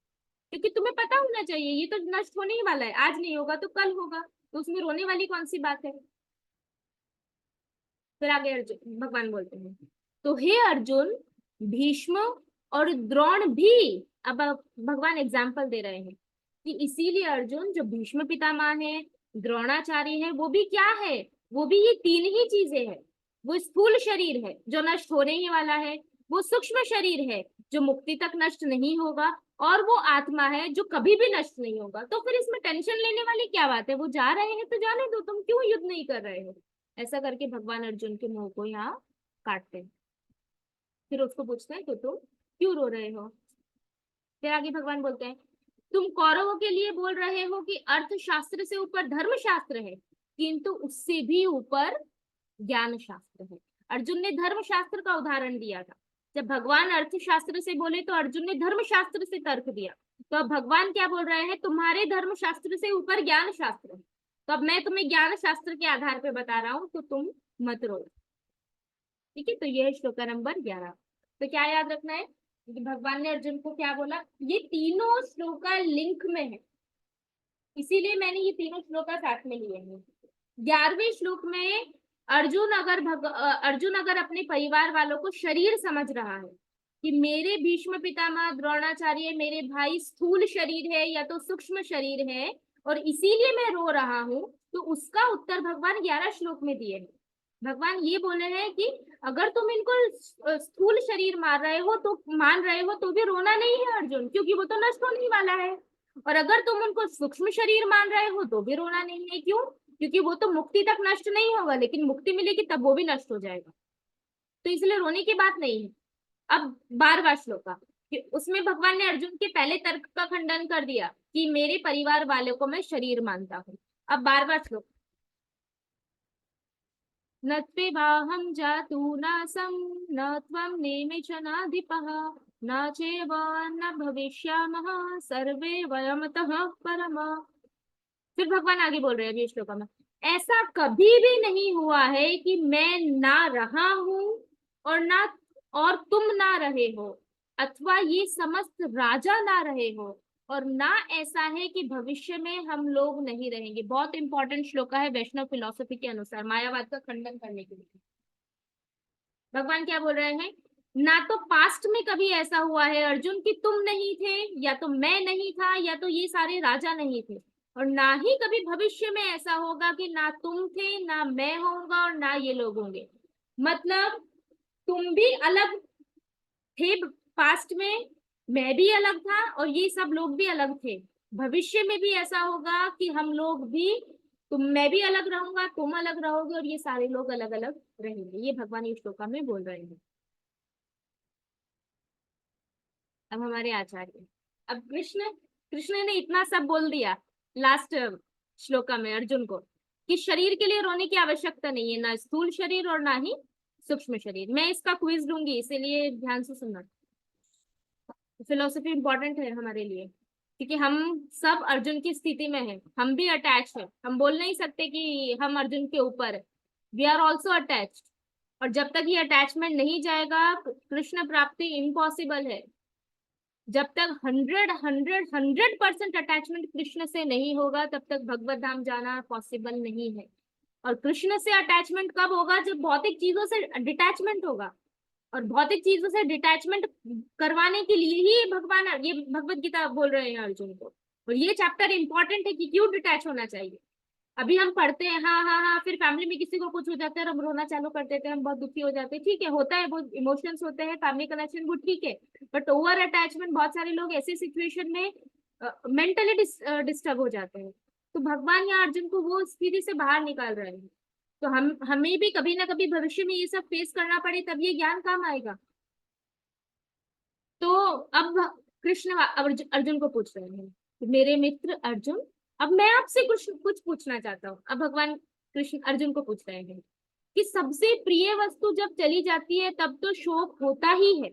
क्योंकि तुम्हें पता होना चाहिए ये तो नष्ट होने ही वाला है, आज नहीं होगा तो कल होगा, तो उसमें रोने वाली कौन सी बात है। फिर आगे अर्जुन भगवान बोलते हैं, तो हे अर्जुन, भीष्म और द्रोण भी, अब भगवान एग्जाम्पल दे रहे हैं कि इसीलिए अर्जुन जो भीष्म पितामह है, द्रोणाचार्य है, वो भी क्या है, वो भी ये तीन ही चीजें हैं। वो स्थूल शरीर है जो नष्ट होने ही वाला है, वो सूक्ष्म शरीर है जो मुक्ति तक नष्ट नहीं होगा, और वो आत्मा है जो कभी भी नष्ट नहीं होगा। तो फिर इसमें टेंशन लेने वाली क्या बात है, वो जा रहे हैं तो जाने दो, तुम क्यों युद्ध नहीं कर रहे हो। ऐसा करके भगवान अर्जुन के मुंह को यहाँ काटते हैं। फिर उसको पूछते हैं तो तुम क्यों रो रहे हो। फिर आगे भगवान बोलते हैं, तुम कौरवों के लिए बोल रहे हो कि अर्थशास्त्र से ऊपर धर्म शास्त्र है, किंतु उससे भी ऊपर ज्ञान शास्त्र है। अर्जुन ने धर्म शास्त्र का उदाहरण दिया था, जब भगवान अर्थशास्त्र से बोले तो अर्जुन ने धर्म शास्त्र से तर्क दिया, तो अब भगवान क्या बोल रहे हैं, तुम्हारे धर्म शास्त्र से ऊपर ज्ञान शास्त्र है। तो अब मैं तुम्हें ज्ञान शास्त्र के आधार पे बता रहा हूँ, तो तुम मत रो। ठीक है, तो ये है श्लोका नंबर 11। तो क्या याद रखना है कि भगवान ने अर्जुन को क्या बोला, ये तीनों श्लोका लिंक में है, इसीलिए मैंने ये तीनों श्लोका साथ में लिए हैं। 11वें श्लोक में अर्जुन अगर अपने परिवार वालों को शरीर समझ रहा है कि मेरे भीष्म पितामह द्रोणाचार्य मेरे भाई स्थूल शरीर है या तो सूक्ष्म शरीर है और इसीलिए मैं रो रहा हूँ, तो उसका उत्तर भगवान 11 श्लोक में दिए हैं। भगवान ये बोले हैं कि अगर तुम इनको स्थूल शरीर मान रहे हो तो भी रोना नहीं है अर्जुन, क्योंकि वो तो नष्ट होने वाला है। और अगर तुम उनको सूक्ष्म शरीर मान रहे हो तो भी रोना नहीं है। क्यों? क्योंकि वो तो मुक्ति तक नष्ट नहीं होगा, लेकिन मुक्ति मिलेगी तब वो भी नष्ट हो जाएगा, तो इसलिए रोने की बात नहीं है। अब 12वां श्लोक उसमें भगवान ने अर्जुन के पहले तर्क का खंडन कर दिया कि मेरे परिवार वालों को मैं शरीर मानता हूँ। अब 12वां श्लोक, न त्वेवाहं जातु नासं न त्वं नेमि च नाधिपः न चैव न भविष्यामः सर्वे वयमतः परम। फिर भगवान आगे बोल रहे हैं अभी श्लोक में, ऐसा कभी भी नहीं हुआ है कि मैं ना रहा हूं और तुम ना रहे हो, अथवा ये समस्त राजा ना रहे हो, और ना ऐसा है कि भविष्य में हम लोग नहीं रहेंगे। बहुत इंपॉर्टेंट श्लोक है वैष्णव फिलॉसफी के अनुसार, मायावाद का खंडन करने के लिए। भगवान क्या बोल रहे हैं, ना तो पास्ट में कभी ऐसा हुआ है अर्जुन कि तुम नहीं थे, या तो मैं नहीं था, या तो ये सारे राजा नहीं थे, और ना ही कभी भविष्य में ऐसा होगा कि ना तुम थे ना मैं होऊंगा और ना ये लोग होंगे। मतलब तुम भी अलग थे पास्ट में, मैं भी अलग था और ये सब लोग भी अलग थे। भविष्य में भी ऐसा होगा कि हम लोग भी, मैं भी अलग रहूंगा, तुम अलग रहोगे और ये सारे लोग अलग अलग रहेंगे। ये भगवान इस श्लोका में बोल रहे हैं। अब हमारे आचार्य, अब कृष्ण कृष्ण ने इतना सब बोल दिया लास्ट श्लोका में अर्जुन को कि शरीर के लिए रोने की आवश्यकता नहीं है, ना स्थूल शरीर और ना ही सूक्ष्म शरीर। मैं इसका क्विज लूंगी, इसीलिए ध्यान से सुनना। फिलोसफी इंपॉर्टेंट है हमारे लिए, क्योंकि हम सब अर्जुन की स्थिति में है, हम भी अटैच है। हम बोल नहीं सकते कि हम अर्जुन के ऊपर है, वी आर ऑल्सो अटैच्ड। और जब तक ये अटैचमेंट नहीं जाएगा कृष्ण प्राप्ति इम्पॉसिबल है। जब तक 100% अटैचमेंट कृष्ण से नहीं होगा तब तक भगवत धाम जाना पॉसिबल नहीं है। और कृष्ण से अटैचमेंट कब होगा, जब भौतिक चीजों से डिटैचमेंट होगा। और भौतिक चीजों से डिटैचमेंट करवाने के लिए ही भगवान ये भगवत गीता बोल रहे हैं अर्जुन को। और ये चैप्टर इंपॉर्टेंट है कि क्यों डिटैच होना चाहिए। अभी हम पढ़ते हैं हाँ हाँ हाँ, फिर फैमिली में किसी को कुछ हो जाता है और हम रोना चालू कर देते हैं, हम बहुत दुखी हो जाते हैं। ठीक है, होता है, वो इमोशंस होते हैं, फैमिली कनेक्शन वो ठीक है। बट ओवर अटैचमेंट, बहुत सारे लोग ऐसे सिचुएशन में मेंटली डिस्टर्ब हो जाते हैं। तो भगवान या अर्जुन को वो स्थिति से बाहर निकाल रहे हैं। तो हमें भी कभी ना कभी भविष्य में ये सब फेस करना पड़े तब ये ज्ञान काम आएगा। तो अब कृष्ण अर्जुन को पूछ रहे हैं, तो मेरे मित्र अर्जुन, अब मैं आपसे कुछ पूछना चाहता हूँ। अब भगवान कृष्ण अर्जुन को पूछ रहे हैं कि सबसे प्रिय वस्तु जब चली जाती है तब तो शोक होता ही है।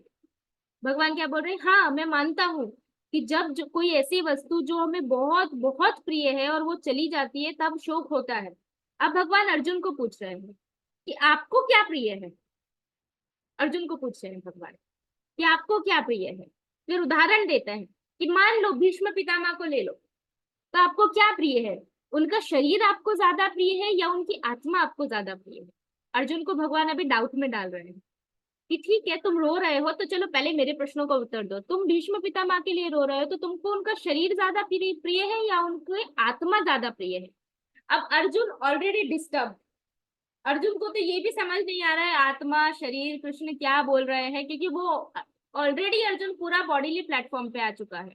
भगवान क्या बोल रहे हैं, हाँ मैं मानता हूँ कि जब कोई ऐसी वस्तु जो हमें बहुत बहुत प्रिय है और वो चली जाती है तब शोक होता है। अब भगवान अर्जुन को पूछ रहे हैं कि आपको क्या प्रिय है। अर्जुन को पूछ रहे हैं भगवान कि आपको क्या प्रिय है। फिर उदाहरण देता है कि मान लो भीष्म पितामह को ले लो, तो आपको क्या प्रिय है, उनका शरीर आपको ज्यादा प्रिय है या उनकी आत्मा आपको ज्यादा प्रिय है। अर्जुन को भगवान अभी डाउट में डाल रहे हैं कि ठीक है तुम रो रहे हो तो चलो पहले मेरे प्रश्नों का उत्तर दो। तुम भीष्म पितामह के लिए रो रहे हो तो तुमको उनका शरीर ज्यादा प्रिय है या उनकी आत्मा ज्यादा प्रिय है। अब अर्जुन ऑलरेडी डिस्टर्ब, अर्जुन को तो ये भी समझ नहीं आ रहा है आत्मा शरीर कृष्ण क्या बोल रहे हैं, क्योंकि वो ऑलरेडी अर्जुन पूरा बॉडीली प्लेटफॉर्म पे आ चुका है।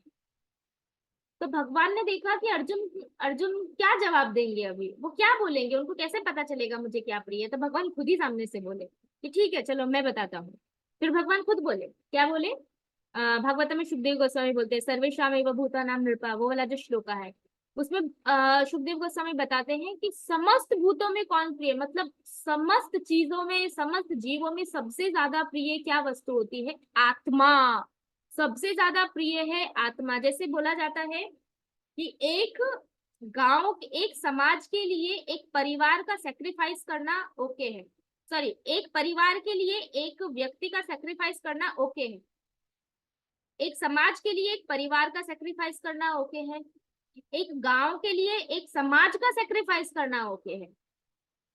तो भगवान ने देखा कि अर्जुन अर्जुन क्या जवाब देंगे, अभी वो क्या बोलेंगे, उनको कैसे पता चलेगा मुझे क्या प्रिय है। तो भगवान खुद ही सामने से बोले कि ठीक है चलो मैं बताता हूँ। फिर भगवान खुद बोले, क्या बोले, भागवत में सुखदेव गोस्वामी बोलते हैं सर्वेषाम एव भूतानां नृपा, वो वाला जो श्लोका है उसमें सुखदेव गोस्वामी बताते हैं कि समस्त भूतों में कौन प्रिय, मतलब समस्त चीजों में समस्त जीवों में सबसे ज्यादा प्रिय क्या वस्तु होती है, आत्मा। सबसे ज्यादा प्रिय है आत्मा। जैसे बोला जाता है कि एक गांव, एक समाज के लिए एक परिवार का सेक्रीफाइस करना ओके है, सॉरी, एक परिवार के लिए एक व्यक्ति का सेक्रीफाइस करना ओके है, एक समाज के लिए एक परिवार का सेक्रीफाइस करना ओके है, एक गांव के लिए एक समाज का सेक्रीफाइस करना ओके है,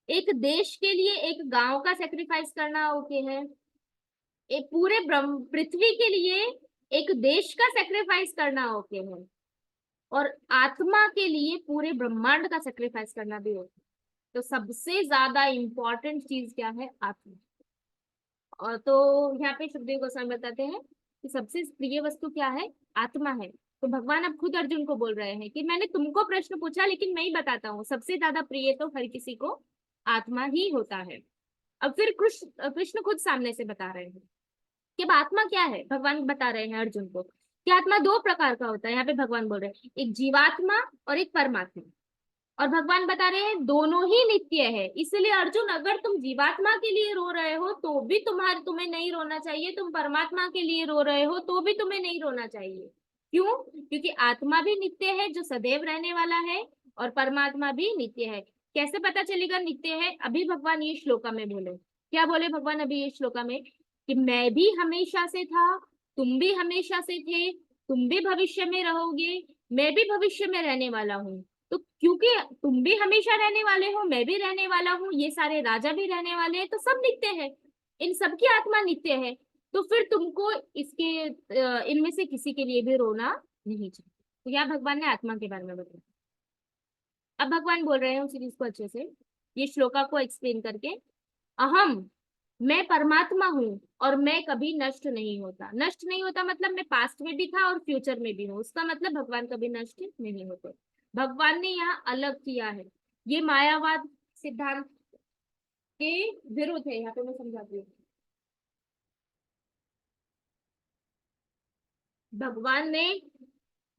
एक देश के लिए एक गांव का सेक्रीफाइस करना ओके है, एक पूरे पृथ्वी के लिए एक देश का सेक्रीफाइस करना ओके है, और आत्मा के लिए पूरे ब्रह्मांड का सेक्रीफाइस करना भी ओके है। तो सबसे ज्यादा इंपॉर्टेंट चीज क्या है? आत्मा। और तो यहाँ पे सुखदेव गोस्वामी बताते हैं कि सबसे प्रिय वस्तु क्या है? आत्मा है। तो भगवान अब खुद अर्जुन को बोल रहे हैं कि मैंने तुमको प्रश्न पूछा, लेकिन मैं ही बताता हूँ, सबसे ज्यादा प्रिय तो हर किसी को आत्मा ही होता है। अब फिर कृष्ण कृष्ण खुद सामने से बता रहे हैं कि अब आत्मा क्या है। भगवान बता रहे हैं अर्जुन को कि आत्मा दो प्रकार का होता है। यहाँ पे भगवान बोल रहे हैं एक जीवात्मा और एक परमात्मा। और भगवान बता रहे हैं दोनों ही नित्य है। इसलिए अर्जुन, अगर तुम जीवात्मा के लिए रो रहे हो तो भी तुम्हें नहीं रोना चाहिए, तुम परमात्मा के लिए रो रहे हो तो भी तुम्हें नहीं रोना चाहिए। क्यों? क्योंकि आत्मा भी नित्य है जो सदैव रहने वाला है, और परमात्मा भी नित्य है। कैसे पता चलेगा नित्य है? अभी भगवान ये श्लोका में बोले। क्या बोले भगवान अभी ये श्लोका में? कि मैं भी हमेशा से था, तुम भी हमेशा से थे, तुम भी भविष्य में रहोगे, मैं भी भविष्य में रहने वाला हूँ। तो क्योंकि तुम भी हमेशा रहने वाले हो, मैं भी रहने वाला हूँ, ये सारे राजा भी रहने वाले हैं, तो सब नित्य है, इन सबकी आत्मा नित्य है। तो फिर तुमको इनमें से किसी के लिए भी रोना नहीं चाहिए। तो यहाँ भगवान ने आत्मा के बारे में बताया। अब भगवान बोल रहे हैं उसी चीज को अच्छे से ये श्लोका को एक्सप्लेन करके। अहम, मैं परमात्मा हूँ और मैं कभी नष्ट नहीं होता। नष्ट नहीं होता मतलब मैं पास्ट में भी था और फ्यूचर में भी हूँ, उसका मतलब भगवान कभी नष्ट नहीं होते। भगवान ने यहाँ अलग किया है, ये मायावाद सिद्धांत के विरुद्ध है। यहाँ पे मैं समझाती हूँ। भगवान ने,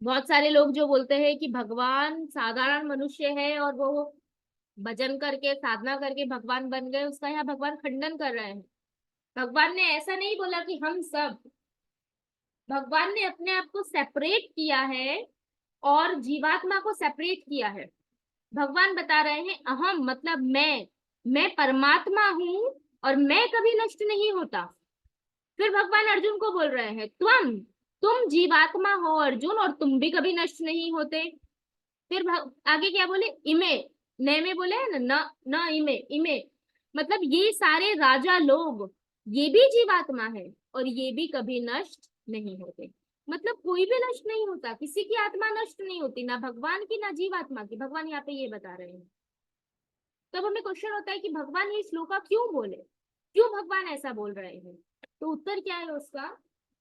बहुत सारे लोग जो बोलते हैं कि भगवान साधारण मनुष्य है और वो भजन करके साधना करके भगवान बन गए, उसका यहाँ भगवान खंडन कर रहे हैं। भगवान ने ऐसा नहीं बोला कि हम सब, भगवान ने अपने आप को सेपरेट किया है और जीवात्मा को सेपरेट किया है। भगवान बता रहे हैं अहम मतलब मैं परमात्मा हूँ और मैं कभी नष्ट नहीं होता। फिर भगवान अर्जुन को बोल रहे हैं तुम जीवात्मा हो अर्जुन, और तुम भी कभी नष्ट नहीं होते। फिर आगे क्या बोले? इमे, नए में बोले है ना, न इमे, इमे मतलब ये सारे राजा लोग, ये भी जीवात्मा है और ये भी कभी नष्ट नहीं होते। मतलब कोई भी नष्ट नहीं होता, किसी की आत्मा नष्ट नहीं होती, ना भगवान की ना जीवात्मा की। भगवान यहाँ पे ये बता रहे हैं। तब हमें क्वेश्चन होता है कि भगवान ये श्लोका क्यों बोले, क्यों भगवान ऐसा बोल रहे हैं? तो उत्तर क्या है उसका?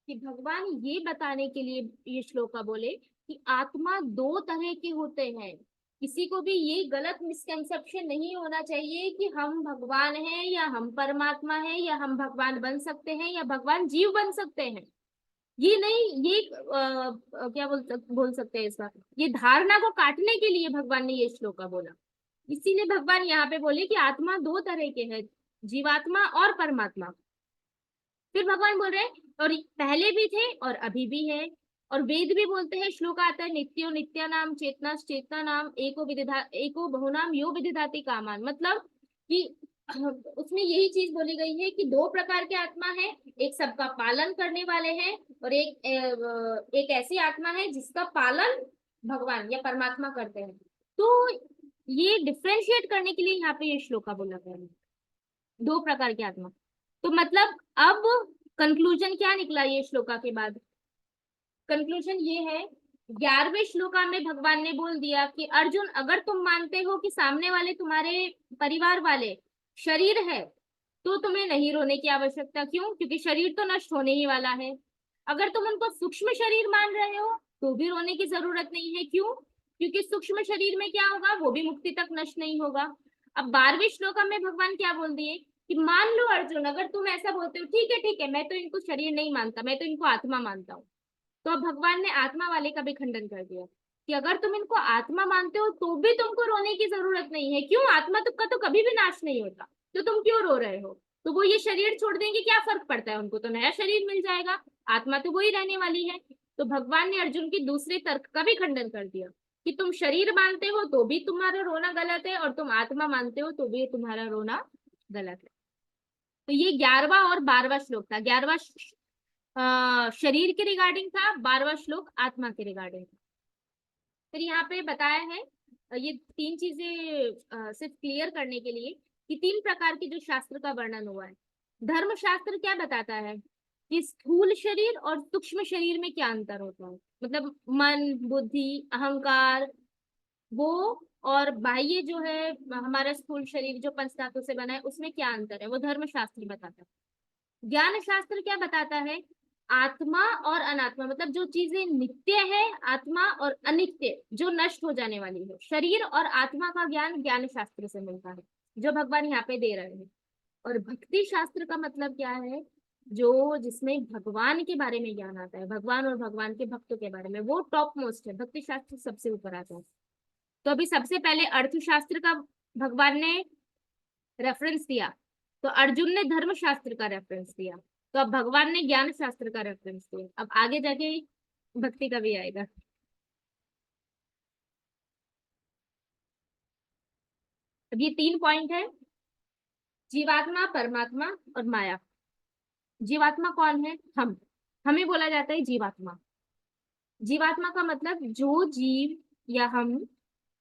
कि भगवान ये बताने के लिए ये श्लोका बोले कि आत्मा दो तरह के होते हैं। किसी को भी ये गलत मिसकंसेप्शन नहीं होना चाहिए कि हम भगवान हैं या हम परमात्मा हैं या हम भगवान बन सकते हैं या भगवान जीव बन सकते हैं। ये नहीं, ये क्या बोल सकते हैं इसका, ये धारणा को काटने के लिए भगवान ने ये श्लोका बोला। इसीलिए भगवान यहाँ पे बोले कि आत्मा दो तरह के हैं, जीवात्मा और परमात्मा। फिर भगवान बोल रहे हैं और पहले भी थे और अभी भी है। और वेद भी बोलते हैं, श्लोक आता है नित्यो नित्यानाम चेतना चेतना नाम एको बहुनाम यो विदिधाति कामान। मतलब कि उसमें यही चीज बोली गई है कि दो प्रकार के आत्मा है, एक सबका पालन करने वाले हैं और एक ऐसी आत्मा है जिसका पालन भगवान या परमात्मा करते हैं। तो ये डिफ्रेंशिएट करने के लिए यहाँ पे ये श्लोका बोला गया है, दो प्रकार की आत्मा। तो मतलब अब कंक्लूजन क्या निकला ये श्लोका के बाद? कंक्लूजन ये है, 11वें श्लोका में भगवान ने बोल दिया कि अर्जुन, अगर तुम मानते हो कि सामने वाले तुम्हारे परिवार वाले शरीर है तो तुम्हें नहीं रोने की आवश्यकता। क्यों? क्योंकि शरीर तो नष्ट होने ही वाला है। अगर तुम उनको सूक्ष्म शरीर मान रहे हो तो भी रोने की जरूरत नहीं है। क्यों? क्योंकि सूक्ष्म शरीर में क्या होगा, वो भी मुक्ति तक नष्ट नहीं होगा। अब 12वें श्लोका में भगवान क्या बोल दिए कि मान लो अर्जुन, अगर तुम ऐसा बोलते हो, ठीक है, मैं तो इनको शरीर नहीं मानता, मैं तो इनको आत्मा मानता हूँ। तो अब भगवान ने आत्मा वाले का भी खंडन कर दिया कि अगर तुम इनको आत्मा मानते हो तो भी तुमको रोने की जरूरत नहीं है। क्यों? आत्मा का तो कभी भी नाश नहीं होता, तो तुम क्यों रो रहे हो? तो वो ये शरीर छोड़ देंगे, क्या फर्क पड़ता है, उनको तो नया शरीर मिल जाएगा। आत्मा तो वही रहने वाली है। तो भगवान ने अर्जुन की दूसरे तर्क का भी खंडन कर दिया कि तुम शरीर मानते हो तो भी तुम्हारा रोना गलत है, और तुम आत्मा मानते हो तो भी तुम्हारा रोना गलत है। तो ये 11वां और 12वां श्लोक था। 11वां शरीर के रिगार्डिंग था, 12वां श्लोक आत्मा के रिगार्डिंग था। फिर यहाँ पे बताया है ये तीन चीजें सिर्फ क्लियर करने के लिए कि तीन प्रकार के जो शास्त्र का वर्णन हुआ है। धर्म शास्त्र क्या बताता है कि स्थूल शरीर और सूक्ष्म शरीर में क्या अंतर होता है, मतलब मन, बुद्धि, अहंकार, वो और बाह्य जो है हमारा स्थूल शरीर जो पंच धातु से बना है उसमें क्या अंतर है, वो धर्म शास्त्र बताता है। ज्ञान शास्त्र क्या बताता है, आत्मा और अनात्मा, मतलब जो चीजें नित्य है आत्मा, और अनित्य जो नष्ट हो जाने वाली है, शरीर और आत्मा का ज्ञान ज्ञान शास्त्र से मिलता है, जो भगवान यहाँ पे दे रहे हैं। और भक्ति शास्त्र का मतलब क्या है, जो जिसमें भगवान के बारे में ज्ञान आता है, भगवान और भगवान के भक्तों के बारे में, वो टॉप मोस्ट है। भक्ति शास्त्र सबसे ऊपर आता है। तो अभी सबसे पहले अर्थशास्त्र का भगवान ने रेफरेंस दिया, तो अर्जुन ने धर्म शास्त्र का रेफरेंस दिया, तो अब भगवान ने ज्ञान शास्त्र का रेफरेंस दिया। अब आगे जाके भक्ति का भी आएगा। अब ये 3 पॉइंट है, जीवात्मा, परमात्मा और माया। जीवात्मा कौन है, हम, हमें बोला जाता है जीवात्मा। जीवात्मा का मतलब जो जीव या हम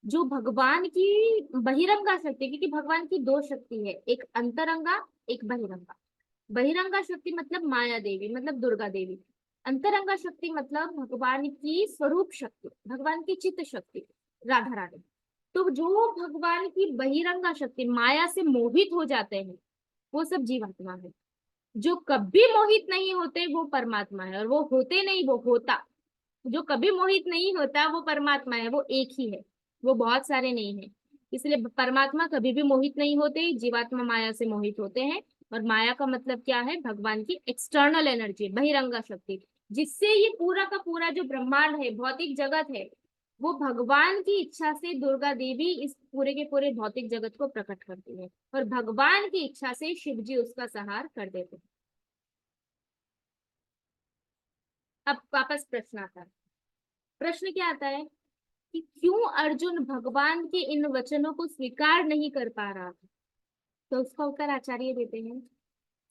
जो भगवान की बहिरंगा शक्ति, क्योंकि भगवान की दो शक्ति है, एक अंतरंगा एक बहिरंगा। बहिरंगा शक्ति मतलब माया देवी, मतलब दुर्गा देवी। अंतरंगा शक्ति मतलब भगवान की स्वरूप शक्ति, भगवान की चित्त शक्ति, राधा रानी। तो जो भगवान की बहिरंगा शक्ति माया से मोहित हो जाते हैं वो सब जीवात्मा है। जो कभी मोहित नहीं होते वो परमात्मा है, और वो होते नहीं वो होता। जो कभी मोहित नहीं होता वो परमात्मा है, वो एक ही है, वो बहुत सारे नहीं है। इसलिए परमात्मा कभी भी मोहित नहीं होते, जीवात्मा माया से मोहित होते हैं। और माया का मतलब क्या है, भगवान की एक्सटर्नल एनर्जी, बहिरंगा शक्ति, जिससे ये पूरा का पूरा जो ब्रह्मांड है, भौतिक जगत है, वो भगवान की इच्छा से दुर्गा देवी इस पूरे के पूरे भौतिक जगत को प्रकट करती है, और भगवान की इच्छा से शिव जी उसका संहार कर देते हैं। अब वापस प्रश्न आता है। प्रश्न क्या आता है कि क्यों अर्जुन भगवान के इन वचनों को स्वीकार नहीं कर पा रहा था। तो उसका उत्तर आचार्य देते हैं,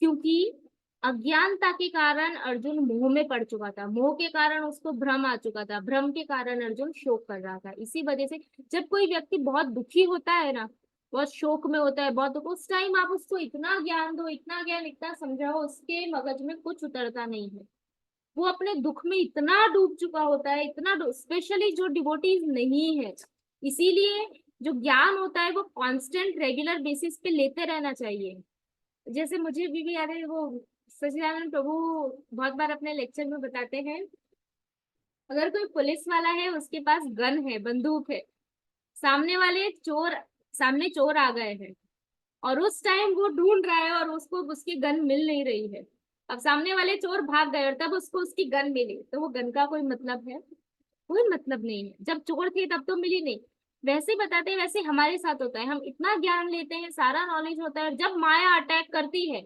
क्योंकि अज्ञानता के कारण अर्जुन मोह में पड़ चुका था, मोह के कारण उसको भ्रम आ चुका था, भ्रम के कारण अर्जुन शोक कर रहा था। इसी वजह से जब कोई व्यक्ति बहुत दुखी होता है ना, बहुत शोक में होता है, बहुत दुख, उस टाइम आप उसको इतना ज्ञान दो, इतना ज्ञान, इतना समझाओ, उसके मगज में कुछ उतरता नहीं है। वो अपने दुख में इतना डूब चुका होता है, इतना, स्पेशली जो डिवोटीज नहीं है। इसीलिए जो ज्ञान होता है वो कांस्टेंट रेगुलर बेसिस पे लेते रहना चाहिए। जैसे मुझे भी याद है, वो सच्चिदानंद प्रभु बहुत बार अपने लेक्चर में बताते हैं, अगर कोई पुलिस वाला है, उसके पास गन है, बंदूक है, सामने वाले चोर, सामने चोर आ गए हैं, और उस टाइम वो ढूंढ रहा है और उसको उसकी गन मिल नहीं रही है। अब सामने वाले चोर भाग गए और तब उसको उसकी गन मिली, तो वो गन का कोई मतलब है, कोई मतलब नहीं है। जब चोर थे तब तो मिली नहीं। वैसे ही बताते हैं, वैसे हमारे साथ होता है, हम इतना ज्ञान लेते हैं, सारा नॉलेज होता है, जब माया अटैक करती है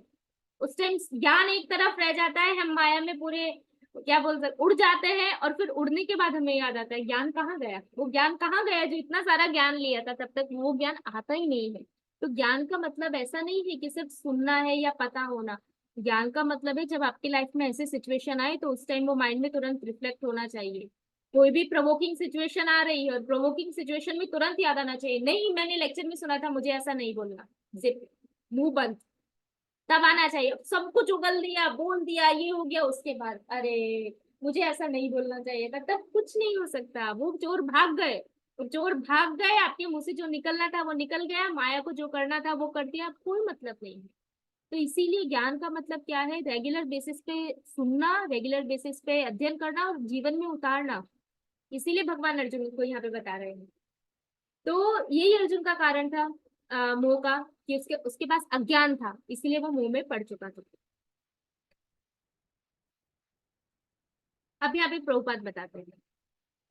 उस टाइम ज्ञान एक तरफ रह जाता है, हम माया में पूरे क्या बोल सकते उड़ जाते हैं, और फिर उड़ने के बाद हमें याद आता है ज्ञान कहाँ गया, वो ज्ञान कहाँ गया, जो इतना सारा ज्ञान लिया था, तब तक वो ज्ञान आता ही नहीं है। तो ज्ञान का मतलब ऐसा नहीं है कि सिर्फ सुनना है या पता होना। ज्ञान का मतलब है जब आपकी लाइफ में ऐसे सिचुएशन आए तो उस टाइम वो माइंड में तुरंत रिफ्लेक्ट होना चाहिए। कोई भी प्रोवोकिंग सिचुएशन आ रही है और प्रोवोकिंग सिचुएशन में तुरंत याद आना चाहिए, नहीं मैंने लेक्चर में सुना था, मुझे ऐसा नहीं बोलना, जिप, मुंह बंद, तब आना चाहिए। सब कुछ उगल दिया, बोल दिया, ये हो गया, उसके बाद अरे मुझे ऐसा नहीं बोलना चाहिए था, तब कुछ नहीं हो सकता। वो चोर भाग गए, वो चोर भाग गए, आपके मुंह से जो निकलना था वो निकल गया, माया को जो करना था वो कर दिया, अब कोई मतलब नहीं है। तो इसीलिए ज्ञान का मतलब क्या है, रेगुलर बेसिस पे सुनना, रेगुलर बेसिस पे अध्ययन करना और जीवन में उतारना। इसीलिए भगवान अर्जुन को यहाँ पे बता रहे हैं। तो यही अर्जुन का कारण था मोह का, कि उसके उसके पास अज्ञान था, इसीलिए वो मोह में पड़ चुका था। अब यहाँ पे प्रभुपाद बताते हैं,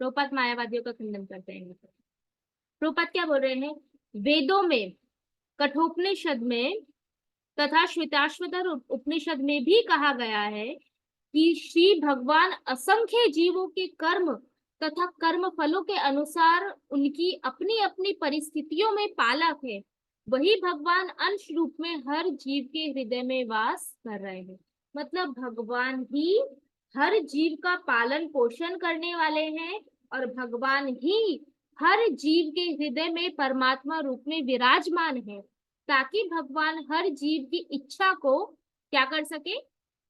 प्रभुपाद मायावादियों का खंडन करते हैं। प्रभुपाद क्या बोल रहे हैं, वेदों में, कठोपनिषद में तथा श्वेताश्वतर उपनिषद में भी कहा गया है कि श्री भगवान असंख्य जीवों के कर्म तथा कर्म फलों के अनुसार उनकी अपनी अपनी परिस्थितियों में पालक है, वही भगवान अंश रूप में हर जीव के हृदय में वास कर रहे हैं। मतलब भगवान ही हर जीव का पालन पोषण करने वाले हैं और भगवान ही हर जीव के हृदय में परमात्मा रूप में विराजमान है, ताकि भगवान हर जीव की इच्छा को क्या कर सके,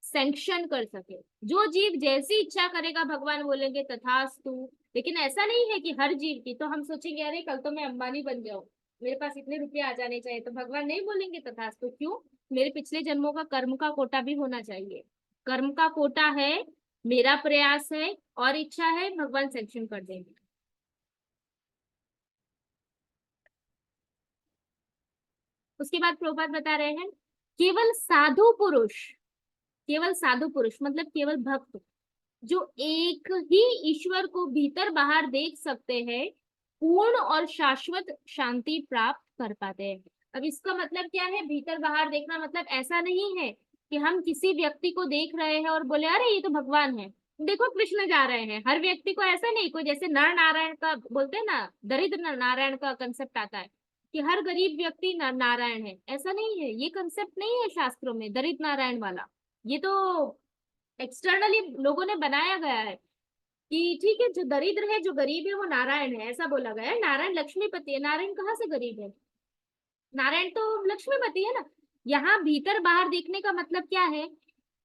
सैंक्शन कर सके। जो जीव जैसी इच्छा करेगा भगवान बोलेंगे तथास्तु। लेकिन ऐसा नहीं है कि हर जीव की, तो हम सोचेंगे अरे कल तो मैं अंबानी बन जाऊं, मेरे पास इतने रुपए आ जाने चाहिए, तो भगवान नहीं बोलेंगे तथास्तु। क्यों? मेरे पिछले जन्मों का कर्म का कोटा भी होना चाहिए। कर्म का कोटा है, मेरा प्रयास है और इच्छा है, भगवान सैंक्शन कर देंगे। उसके बाद प्रभुपाद बता रहे हैं, केवल साधु पुरुष, केवल साधु पुरुष मतलब केवल भक्त, जो एक ही ईश्वर को भीतर बाहर देख सकते हैं, पूर्ण और शाश्वत शांति प्राप्त कर पाते हैं। अब इसका मतलब क्या है, भीतर बाहर देखना? मतलब ऐसा नहीं है कि हम किसी व्यक्ति को देख रहे हैं और बोले अरे ये तो भगवान है, देखो कृष्ण जा रहे हैं। हर व्यक्ति को ऐसा नहीं, कोई जैसे नर नारायण का बोलते हैं ना, दरिद्र नर नारायण का कंसेप्ट आता है कि हर गरीब व्यक्ति नर नारायण है, ऐसा नहीं है। ये कंसेप्ट नहीं है शास्त्रों में दरिद्र नारायण वाला। ये तो एक्सटर्नली लोगों ने बनाया गया है कि ठीक है, जो दरिद्र है जो गरीब है वो नारायण है, ऐसा बोला गया है। नारायण लक्ष्मीपति है, नारायण कहाँ से गरीब है? नारायण तो लक्ष्मीपति है ना। यहाँ भीतर बाहर देखने का मतलब क्या है,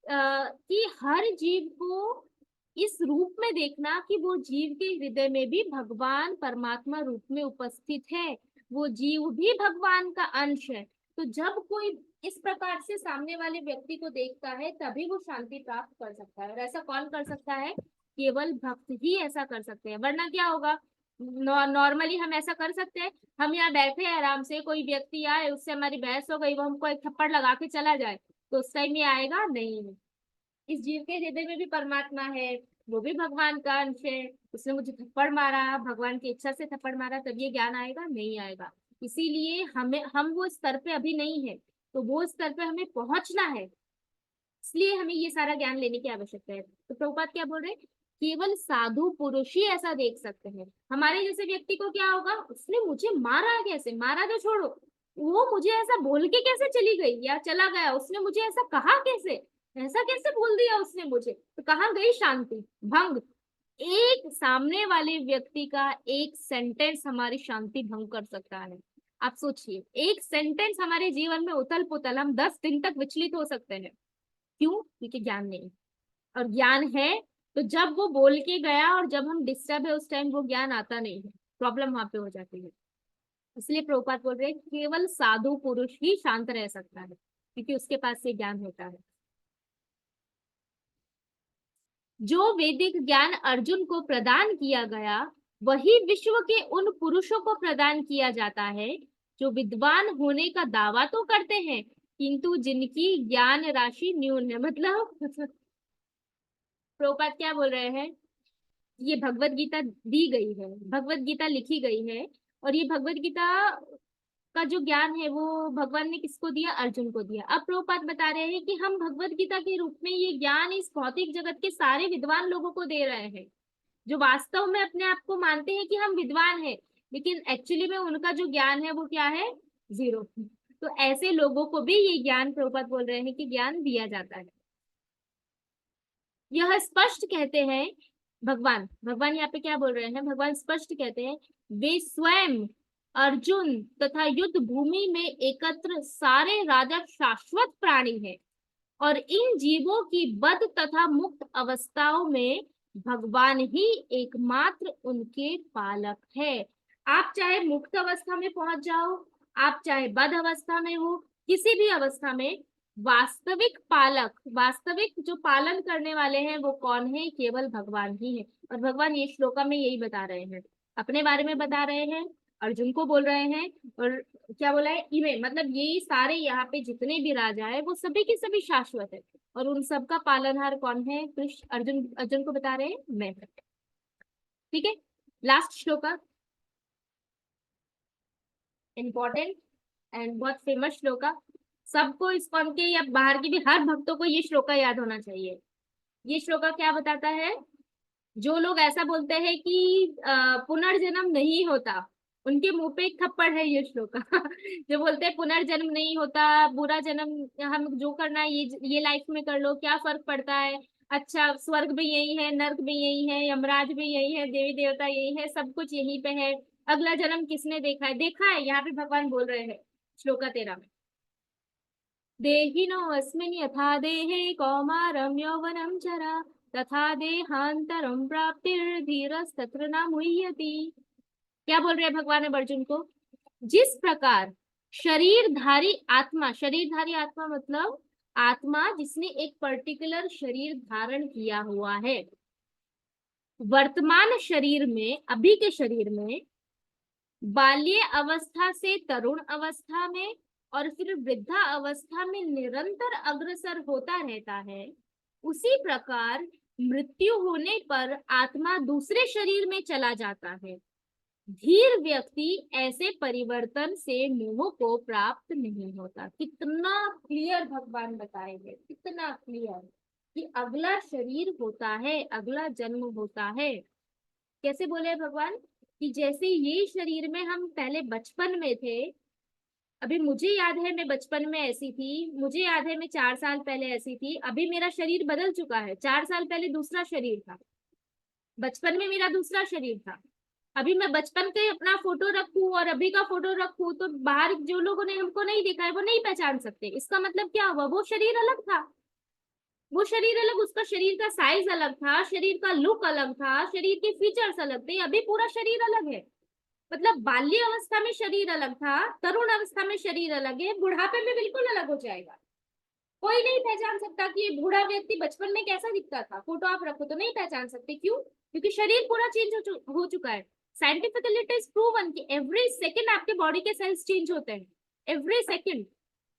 कि हर जीव को इस रूप में देखना कि वो जीव के हृदय में भी भगवान परमात्मा रूप में उपस्थित है, वो जीव भी भगवान का अंश है। तो जब कोई इस प्रकार से सामने वाले व्यक्ति को देखता है तभी वो शांति प्राप्त कर सकता है। और ऐसा कौन कर सकता है? केवल भक्त ही ऐसा कर सकते हैं, वरना क्या होगा, नॉर्मली हम ऐसा कर सकते हैं, हम यहाँ बैठे हैं आराम से, कोई व्यक्ति आए उससे हमारी बहस हो गई, वो हमको एक थप्पड़ लगा के चला जाए, तो उस टाइम ये आएगा नहीं। इस जीव के हृदय में भी परमात्मा है, वो भी भगवान का अंश है, उसने मुझे थप्पड़ मारा, भगवान की इच्छा से थप्पड़ मारा, तब ये ज्ञान आएगा? नहीं आएगा। इसीलिए हम वो स्तर पे अभी नहीं है, तो वो स्तर पे हमें पहुंचना है, इसलिए हमें ये सारा ज्ञान लेने की आवश्यकता है। तो प्रभुपाद क्या बोल रहे हैं, केवल साधु पुरुष ही ऐसा देख सकते हैं। हमारे जैसे व्यक्ति को क्या होगा, उसने मुझे मारा कैसे, मारा तो छोड़ो, वो मुझे ऐसा बोल के कैसे चली गई या चला गया, उसने मुझे ऐसा कहा कैसे, ऐसा कैसे बोल दिया उसने मुझे, तो कहाँ गई शांति? भंग। एक सामने वाले व्यक्ति का एक सेंटेंस हमारी शांति भंग कर सकता है। आप सोचिए, एक सेंटेंस हमारे जीवन में उथल पुथल, हम 10 दिन तक विचलित हो सकते हैं। क्यों? क्योंकि ज्ञान नहीं। और ज्ञान है तो जब वो बोल के गया और जब हम डिस्टर्ब है उस टाइम वो ज्ञान आता नहीं है, प्रॉब्लम वहां पे हो जाती है। इसलिए प्रभुपाद बोल रहे हैं केवल साधु पुरुष ही शांत रह सकता है, क्योंकि उसके पास ये ज्ञान होता है। जो वैदिक ज्ञान अर्जुन को प्रदान किया गया, वही विश्व के उन पुरुषों को प्रदान किया जाता है जो विद्वान होने का दावा तो करते हैं, किंतु जिनकी ज्ञान राशि न्यून है। मतलब प्रभुपाद क्या बोल रहे हैं, ये भगवत गीता दी गई है, भगवत गीता लिखी गई है, और ये भगवत गीता का जो ज्ञान है वो भगवान ने किसको दिया? अर्जुन को दिया। अब प्रभुपाद बता रहे हैं कि हम भगवत गीता के रूप में ये ज्ञान इस भौतिक जगत के सारे विद्वान लोगों को दे रहे हैं, जो वास्तव में अपने आप को मानते हैं कि हम विद्वान हैं, लेकिन एक्चुअली में उनका जो ज्ञान है वो क्या है? जीरो। तो ऐसे लोगों को भी ये ज्ञान प्रभुपाद बोल रहे हैं कि ज्ञान दिया जाता है। यह स्पष्ट कहते हैं, भगवान भगवान यहाँ पे क्या बोल रहे हैं, भगवान स्पष्ट कहते हैं, वे स्वयं अर्जुन तथा युद्ध भूमि में एकत्र सारे राजा शाश्वत प्राणी हैं, और इन जीवों की बद्ध तथा मुक्त अवस्थाओं में भगवान ही एकमात्र उनके पालक है। आप चाहे मुक्त अवस्था में पहुंच जाओ, आप चाहे बद्ध अवस्था में हो, किसी भी अवस्था में वास्तविक पालक, वास्तविक जो पालन करने वाले हैं वो कौन है? केवल भगवान ही है। और भगवान ये श्लोका में यही बता रहे हैं, अपने बारे में बता रहे हैं, अर्जुन को बोल रहे हैं। और क्या बोला है? इवे मतलब ये सारे यहाँ पे जितने भी राजा है वो सभी के सभी शाश्वत है, और उन सबका पालनहार कौन है? कृष्ण। अर्जुन अर्जुन को बता रहे हैं मैं। ठीक है, लास्ट श्लोका, इंपॉर्टेंट एंड बहुत फेमस श्लोका, सबको इस्कॉन के या बाहर के भी हर भक्तों को ये श्लोका याद होना चाहिए। ये श्लोका क्या बताता है? जो लोग ऐसा बोलते हैं कि पुनर्जन्म नहीं होता, उनके मुंह पे एक थप्पड़ है ये श्लोका। जो बोलते हैं पुनर्जन्म नहीं होता, बुरा जन्म हम जो करना है ये लाइफ में कर लो, क्या फर्क पड़ता है, अच्छा स्वर्ग भी यही है, नर्क भी यही है, यमराज भी यही है, देवी देवता यही है, सब कुछ यहीं पे है, अगला जन्म किसने देखा है? देखा है, यहाँ पे भगवान बोल रहे हैं श्लोका 13 में। देहिनोऽस्मिन् यथा देहे कौमारं यौवनं जरा तथा देहांतरं प्राप्तिर्धीरस्तत्र न मुह्यति। क्या बोल रहे हैं भगवान अब अर्जुन को? जिस प्रकार शरीरधारी आत्मा मतलब आत्मा जिसने एक पर्टिकुलर शरीर धारण किया हुआ है, वर्तमान शरीर में, अभी के शरीर में, बाल्य अवस्था से तरुण अवस्था में और फिर वृद्धा अवस्था में निरंतर अग्रसर होता रहता है, उसी प्रकार मृत्यु होने पर आत्मा दूसरे शरीर में चला जाता है। धीर व्यक्ति ऐसे परिवर्तन से मोह को प्राप्त नहीं होता। कितना क्लियर भगवान बताएंगे, कितना क्लियर कि अगला शरीर होता है, अगला जन्म होता है। कैसे बोले भगवान कि जैसे ये शरीर में हम पहले बचपन में थे, अभी मुझे याद है मैं बचपन में ऐसी थी, मुझे याद है मैं 4 साल पहले ऐसी थी, अभी मेरा शरीर बदल चुका है। 4 साल पहले दूसरा शरीर था, बचपन में मेरा दूसरा शरीर था। अभी मैं बचपन के अपना फोटो रखूं और अभी का फोटो रखूं तो बाहर जो लोगों ने हमको नहीं देखा है वो नहीं पहचान सकते। इसका मतलब क्या हुआ? वो शरीर अलग था, वो शरीर अलग, उसका शरीर का साइज अलग था, शरीर का लुक अलग था, शरीर के फीचर्स अलग थे। अभी पूरा शरीर अलग है। मतलब बाल्य अवस्था में शरीर अलग था, तरुण अवस्था में शरीर अलग है, बुढ़ापे में बिल्कुल अलग हो जाएगा। कोई नहीं पहचान सकता कि ये बूढ़ा व्यक्ति बचपन में कैसा दिखता था, फोटो आप रखो तो नहीं पहचान सकते। क्यों? क्योंकि शरीर पूरा चेंज हो चुका है। साइंटिफिकली इट इज प्रूवन कि एवरी सेकेंड आपके बॉडी के सेल्स चेंज होते हैं, एवरी सेकेंड।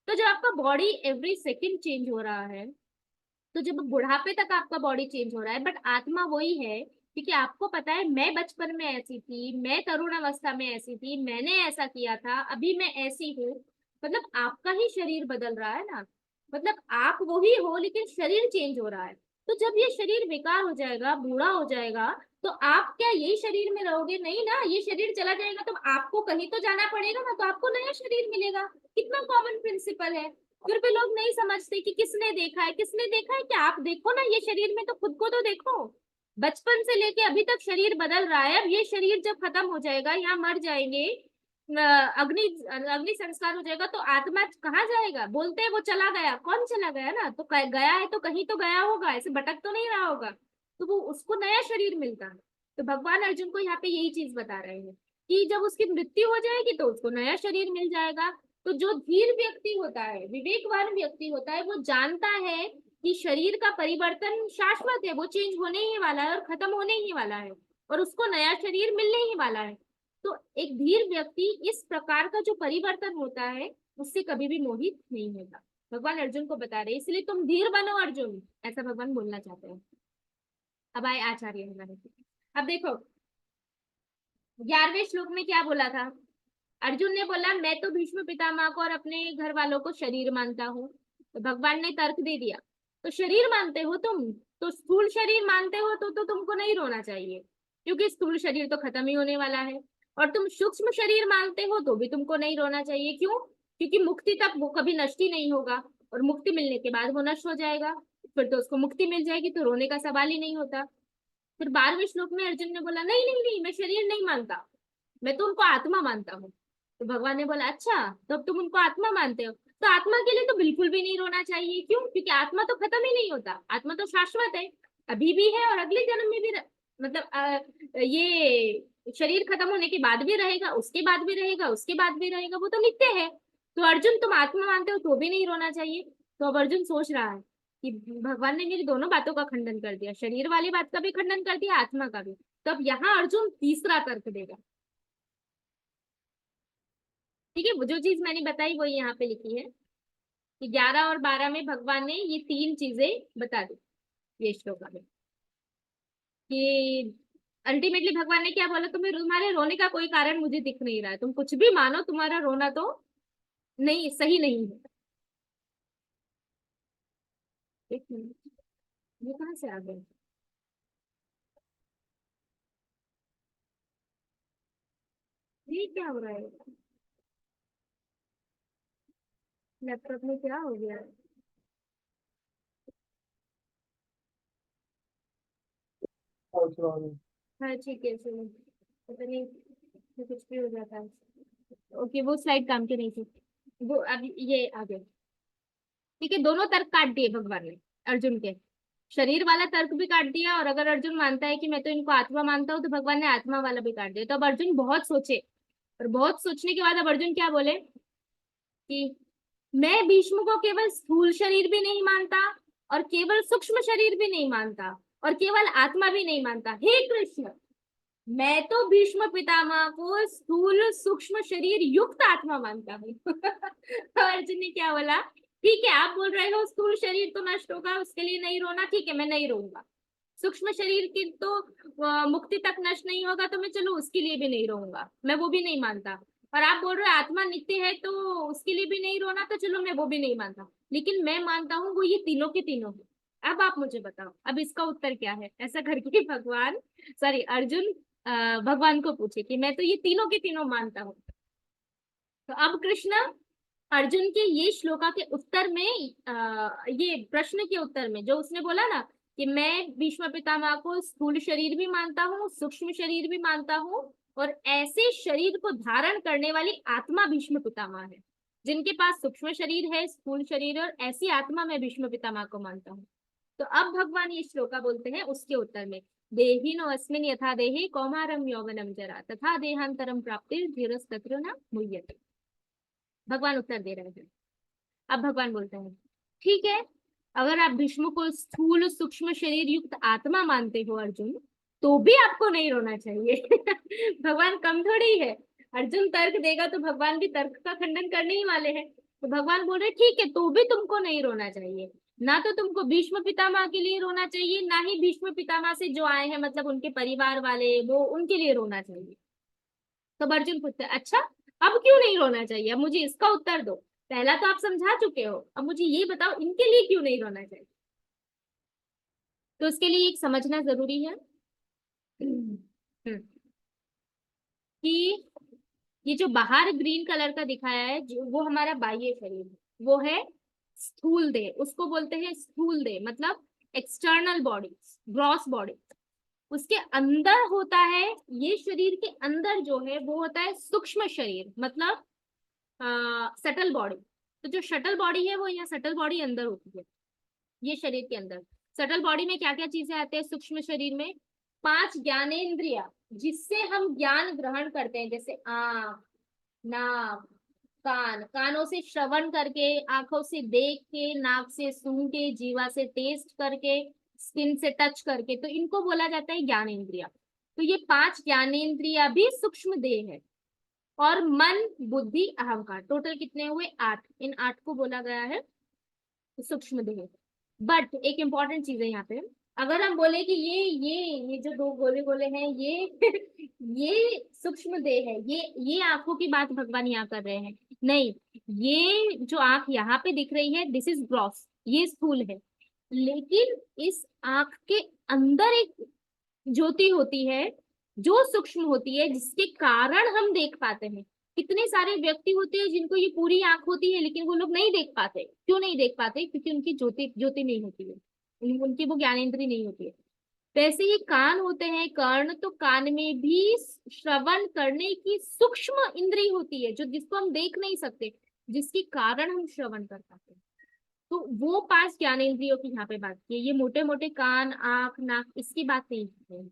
तो जब आपका बॉडी एवरी सेकेंड चेंज हो रहा है, तो जब बुढ़ापे तक आपका बॉडी चेंज हो रहा है, बट आत्मा वही है। क्योंकि आपको पता है मैं बचपन में ऐसी थी, मैं तरुण अवस्था में ऐसी थी, मैंने ऐसा किया था, अभी मैं ऐसी हूँ। मतलब आपका ही शरीर बदल रहा है ना, मतलब आप वही हो लेकिन शरीर चेंज हो रहा है। तो जब ये शरीर बेकार हो जाएगा, बूढ़ा हो जाएगा, तो आप क्या यही शरीर में रहोगे? नहीं ना, ये शरीर चला जाएगा तो आपको कहीं तो जाना पड़ेगा ना, तो आपको नया शरीर मिलेगा। कितना कॉमन प्रिंसिपल है। फिर भी लोग नहीं समझते कि किसने देखा है, किसने देखा है। क्या आप देखो ना ये शरीर में, तो खुद को तो देखो। बचपन से लेके अभी तक शरीर बदल रहा है। अब ये शरीर जब खत्म हो जाएगा, यहाँ मर जाएंगे, अग्नि अग्नि संस्कार हो जाएगा, तो आत्मा कहाँ जाएगा? बोलते हैं वो चला गया, कौन चला गया? ना तो गया है तो कहीं तो गया होगा, ऐसे भटक तो नहीं रहा होगा। तो वो उसको नया शरीर मिलता है। तो भगवान अर्जुन को यहाँ पे यही चीज बता रहे हैं कि जब उसकी मृत्यु हो जाएगी तो उसको नया शरीर मिल जाएगा। तो जो धीर व्यक्ति होता है, विवेकवान व्यक्ति होता है, वो जानता है कि शरीर का परिवर्तन शाश्वत है, वो चेंज होने ही वाला है और खत्म होने ही वाला है, और उसको नया शरीर मिलने ही वाला है। तो एक धीर व्यक्ति इस प्रकार का जो परिवर्तन होता है उससे कभी भी मोहित नहीं होता। भगवान अर्जुन को बता रहे, इसलिए तुम धीर बनो अर्जुन, ऐसा भगवान बोलना चाहते हैं। अब आए आचार्य हमारे। अब देखो 11वें श्लोक में क्या बोला था? अर्जुन ने बोला मैं तो भीष्म पितामह को और अपने घर वालों को शरीर मानता हूँ। तो भगवान ने तर्क दे दिया, तो शरीर मानते हो तुम, तो स्थूल शरीर मानते हो तो तुमको नहीं रोना चाहिए, क्योंकि स्थूल शरीर तो खत्म ही होने वाला है। और तुम सूक्ष्म शरीर मानते हो तो भी तुमको नहीं रोना चाहिए। क्यों? क्योंकि मुक्ति तक वो कभी नष्ट ही नहीं होगा, और मुक्ति मिलने के बाद वो नष्ट हो जाएगा। फिर तो उसको मुक्ति मिल जाएगी, तो रोने का सवाल ही नहीं होता। फिर 12वें श्लोक में अर्जुन ने बोला नहीं नहीं नहीं, मैं शरीर नहीं मानता, मैं तो उनको आत्मा मानता हूँ। तो भगवान ने बोला अच्छा, तो अब तुम उनको आत्मा मानते हो, तो आत्मा के लिए तो बिल्कुल भी नहीं रोना चाहिए। क्यों? क्योंकि आत्मा तो खत्म ही नहीं होता, आत्मा तो शाश्वत है, अभी भी है और अगले जन्म में भी मतलब ये शरीर खत्म होने के बाद भी रहेगा, उसके बाद भी रहेगा, उसके बाद भी रहेगा, वो तो नित्य है। तो अर्जुन तुम आत्मा मानते हो तो भी नहीं रोना चाहिए। तो अब अर्जुन सोच रहा है कि भगवान ने मेरी दोनों बातों का खंडन कर दिया, शरीर वाली बात का भी खंडन कर दिया, आत्मा का भी। तो अब यहाँ अर्जुन तीसरा तर्क देगा। ठीक है, वो जो चीज मैंने बताई वो यहाँ पे लिखी है कि 11 और 12 में भगवान ने ये तीन चीजें बता दी ये श्लोका में, कि अल्टीमेटली भगवान ने क्या बोला, तुम्हारे रोने का कोई कारण मुझे दिख नहीं रहा है, तुम कुछ भी मानो, तुम्हारा रोना तो नहीं, सही नहीं है। एक मिनट। ये कहाँ से आ गए? ये क्या हो रहा है? लैपटॉप में क्या हो गया? हाँ ठीक है, चलो, पता नहीं, ये कुछ भी हो जाता है। ओके, वो स्लाइड काम की नहीं थी। वो अब ये आ गए। ठीक है, दोनों तर्क काट दिए भगवान ने अर्जुन के। शरीर वाला तर्क भी काट दिया, और अगर अर्जुन मानता है कि मैं तो इनको आत्मा मानता हूँ, तो भगवान ने आत्मा वाला भी काट दिया। तो अब अर्जुन बहुत सोचे, और बहुत सोचने के बाद अब अर्जुन क्या बोले कि मैं भीष्म को केवल स्थूल शरीर भी नहीं मानता, और केवल सूक्ष्म शरीर भी नहीं मानता, और केवल आत्मा भी नहीं मानता। हे कृष्ण, मैं तो भीष्म पितामह को स्थूल सूक्ष्म शरीर युक्त आत्मा मानता हूँ। तो अर्जुन ने क्या बोला, ठीक है, आप बोल रहे हो स्थूल शरीर तो नष्ट होगा, उसके लिए नहीं रोना, ठीक है, मैं नहीं रोऊंगा। सूक्ष्म शरीर की तो मुक्ति तक नष्ट नहीं होगा, तो मैं चलो उसके लिए भी नहीं रोऊंगा, मैं वो भी नहीं मानता। और आप बोल रहे हो आत्मा नित्य है, तो उसके लिए भी नहीं रोना, तो चलो मैं वो भी नहीं मानता। लेकिन मैं मानता हूँ वो ये तीनों के तीनों है। अब आप मुझे बताओ, अब इसका उत्तर क्या है? ऐसा करके भगवान, सॉरी, अर्जुन भगवान को पूछे कि मैं तो ये तीनों के तीनों मानता हूँ। तो अब कृष्ण अर्जुन के ये श्लोका के उत्तर में, ये प्रश्न के उत्तर में जो उसने बोला ना कि मैं भीष्म पितामह को स्थूल शरीर भी मानता हूँ, सूक्ष्म शरीर भी मानता हूँ, और ऐसे शरीर को धारण करने वाली आत्मा भीष्म पितामह है, जिनके पास सूक्ष्म शरीर है, स्थूल शरीर, और ऐसी आत्मा मैं भीष्म पितामह को मानता हूँ। तो अब भगवान ये श्लोका बोलते हैं उसके उत्तर में, देहिनो अस्मिन् यथा देहे कौमारम यौवनम जरा तथा देहांतरम प्राप्तिर् धीरस्तत्र न मुह्यते। भगवान उत्तर दे रहे हैं। अब भगवान बोलते हैं, ठीक है, अगर आप भीष्म को स्थूल सूक्ष्म शरीर युक्त आत्मा मानते हो अर्जुन, तो भी आपको नहीं रोना चाहिए। भगवान कम थोड़ी है। अर्जुन तर्क देगा तो भगवान भी तर्क का खंडन करने ही वाले हैं। तो भगवान बोल रहे ठीक है, तो भी तुमको नहीं रोना चाहिए। ना तो तुमको भीष्म पितामह के लिए रोना चाहिए, ना ही भीष्म पितामह से जो आए हैं, मतलब उनके परिवार वाले, वो उनके लिए रोना चाहिए। तब अर्जुन पूछते हैं, अच्छा, अब क्यों नहीं रोना चाहिए? अब मुझे इसका उत्तर दो। पहला तो आप समझा चुके हो, अब मुझे ये बताओ इनके लिए क्यों नहीं रोना चाहिए। तो उसके लिए एक समझना जरूरी है कि ये जो बाहर ग्रीन कलर का दिखाया है, जो वो हमारा बाह्य शरीर है, वो है स्थूल देह, उसको बोलते हैं स्थूल देह, मतलब एक्सटर्नल बॉडी, ग्रॉस बॉडी। उसके अंदर होता है, ये शरीर के अंदर जो है वो होता है सूक्ष्म शरीर, मतलब सटल बॉडी। तो जो शटल बॉडी है वो यहाँ सटल बॉडी अंदर होती है, ये शरीर के अंदर। सटल बॉडी में क्या क्या चीजें आती है सूक्ष्म शरीर में? 5 ज्ञानेंद्रिया, जिससे हम ज्ञान ग्रहण करते हैं, जैसे आंख, नाक, कान, कानों से श्रवण करके, आंखों से देख के, नाक से सूंघ के, जीवा से टेस्ट करके, स्किन से टच करके, तो इनको बोला जाता है ज्ञानेंद्रिया। तो ये 5 ज्ञानेंद्रिया भी सूक्ष्म देह है। और मन, बुद्धि, अहंकार, टोटल कितने हुए? 8। इन 8 को बोला गया है सूक्ष्म देह। बट एक इंपॉर्टेंट चीज है यहाँ पे, अगर हम बोले कि ये जो दो गोले गोले हैं, ये ये सूक्ष्म देह है, ये आंखों की बात भगवान यहाँ कर रहे हैं। नहीं, ये जो आंख यहाँ पे दिख रही है, दिस इज ग्रॉस, ये स्थूल है। लेकिन इस आंख के अंदर एक ज्योति होती है, जो सूक्ष्म होती है, जिसके कारण हम देख पाते हैं। कितने सारे व्यक्ति होते हैं जिनको ये पूरी आंख होती है, लेकिन वो लोग नहीं देख पाते। क्यों नहीं देख पाते? क्योंकि उनकी ज्योति ज्योति नहीं होती है, उनकी वो ज्ञानेंद्रिय नहीं होती है। वैसे ही कान होते हैं, कर्ण, तो कान में भी श्रवण करने की सूक्ष्म इंद्रिय होती है, जो जिसको हम देख नहीं सकते, जिसके कारण हम श्रवण कर पाते हैं। तो वो 5 ज्ञानेंद्रियों की यहाँ पे बात की है, ये मोटे मोटे कान, आंख, नाक, इसकी बात नहीं की है।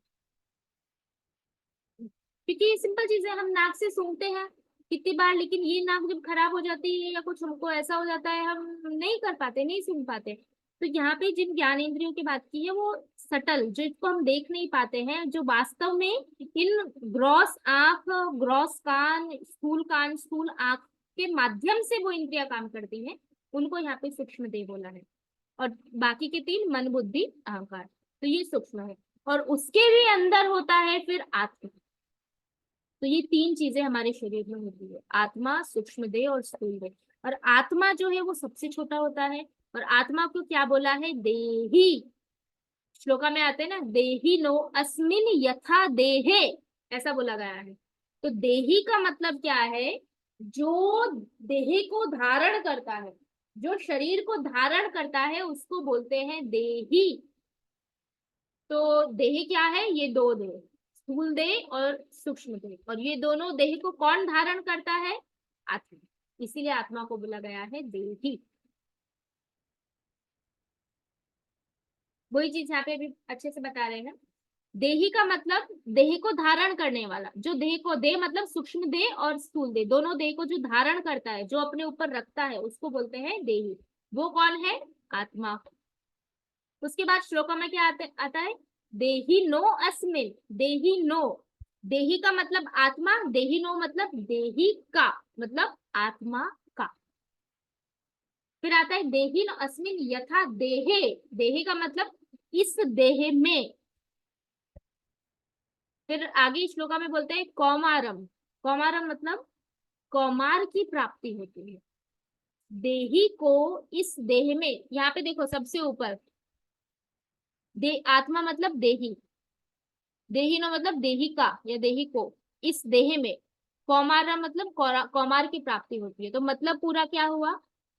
क्योंकि ये सिंपल चीज है, हम नाक से सूंघते हैं कितनी बार, लेकिन ये नाक जब खराब हो जाती है या कुछ हमको ऐसा हो जाता है, हम नहीं कर पाते, नहीं सूंघ पाते। तो यहाँ पे जिन ज्ञानेंद्रियों की बात की है, वो सटल, जो इसको हम देख नहीं पाते हैं, जो वास्तव में इन ग्रॉस आंख, ग्रॉस कान, स्थूल आंख के माध्यम से वो इंद्रिया काम करती हैं, उनको यहाँ पे सूक्ष्म देह बोला है। और बाकी के 3, मन, बुद्धि, अहंकार, तो ये सूक्ष्म है। और उसके भी अंदर होता है फिर आत्मा। तो ये 3 चीजें हमारे शरीर में होती है, आत्मा, सूक्ष्म देह और स्थूल देह। और आत्मा जो है वो सबसे छोटा होता है, और आत्मा को क्या बोला है? देही। श्लोका में आते हैं ना, देही नो अस्मिन यथा देहे, ऐसा बोला गया है। तो देही का मतलब क्या है, जो देह को धारण करता है, जो शरीर को धारण करता है उसको बोलते हैं देही। तो देह क्या है, ये दो देह, स्थूल देह और सूक्ष्म देह, और ये दोनों देह को कौन धारण करता है, आत्मा। इसीलिए आत्मा को बोला गया है देही। वही चीज यहाँ पे भी अच्छे से बता रहे हैं। देही का मतलब देह को धारण करने वाला, जो देह को, देह मतलब सूक्ष्म देह और स्थूल देह, दोनों देह को जो धारण करता है, जो अपने ऊपर रखता है, उसको बोलते हैं देही। वो कौन है, आत्मा। उसके बाद श्लोका में क्या आता है, देही नो अस्मिन, देही नो, देही का मतलब आत्मा, देही नो मतलब देही का, मतलब आत्मा का। फिर आता है देही नो अस्मिन यथा देहे, देहे का मतलब इस देह में। फिर आगे श्लोका में बोलते हैं कौमारम, कौमारम मतलब कौमार की प्राप्ति होती है। देही को इस देह में, यहाँ पे देखो सबसे ऊपर दे, आत्मा मतलब देही, देही नो मतलब देही का या देही को, इस देह में। कौमार मतलब कौमार की प्राप्ति होती है। तो मतलब पूरा क्या हुआ,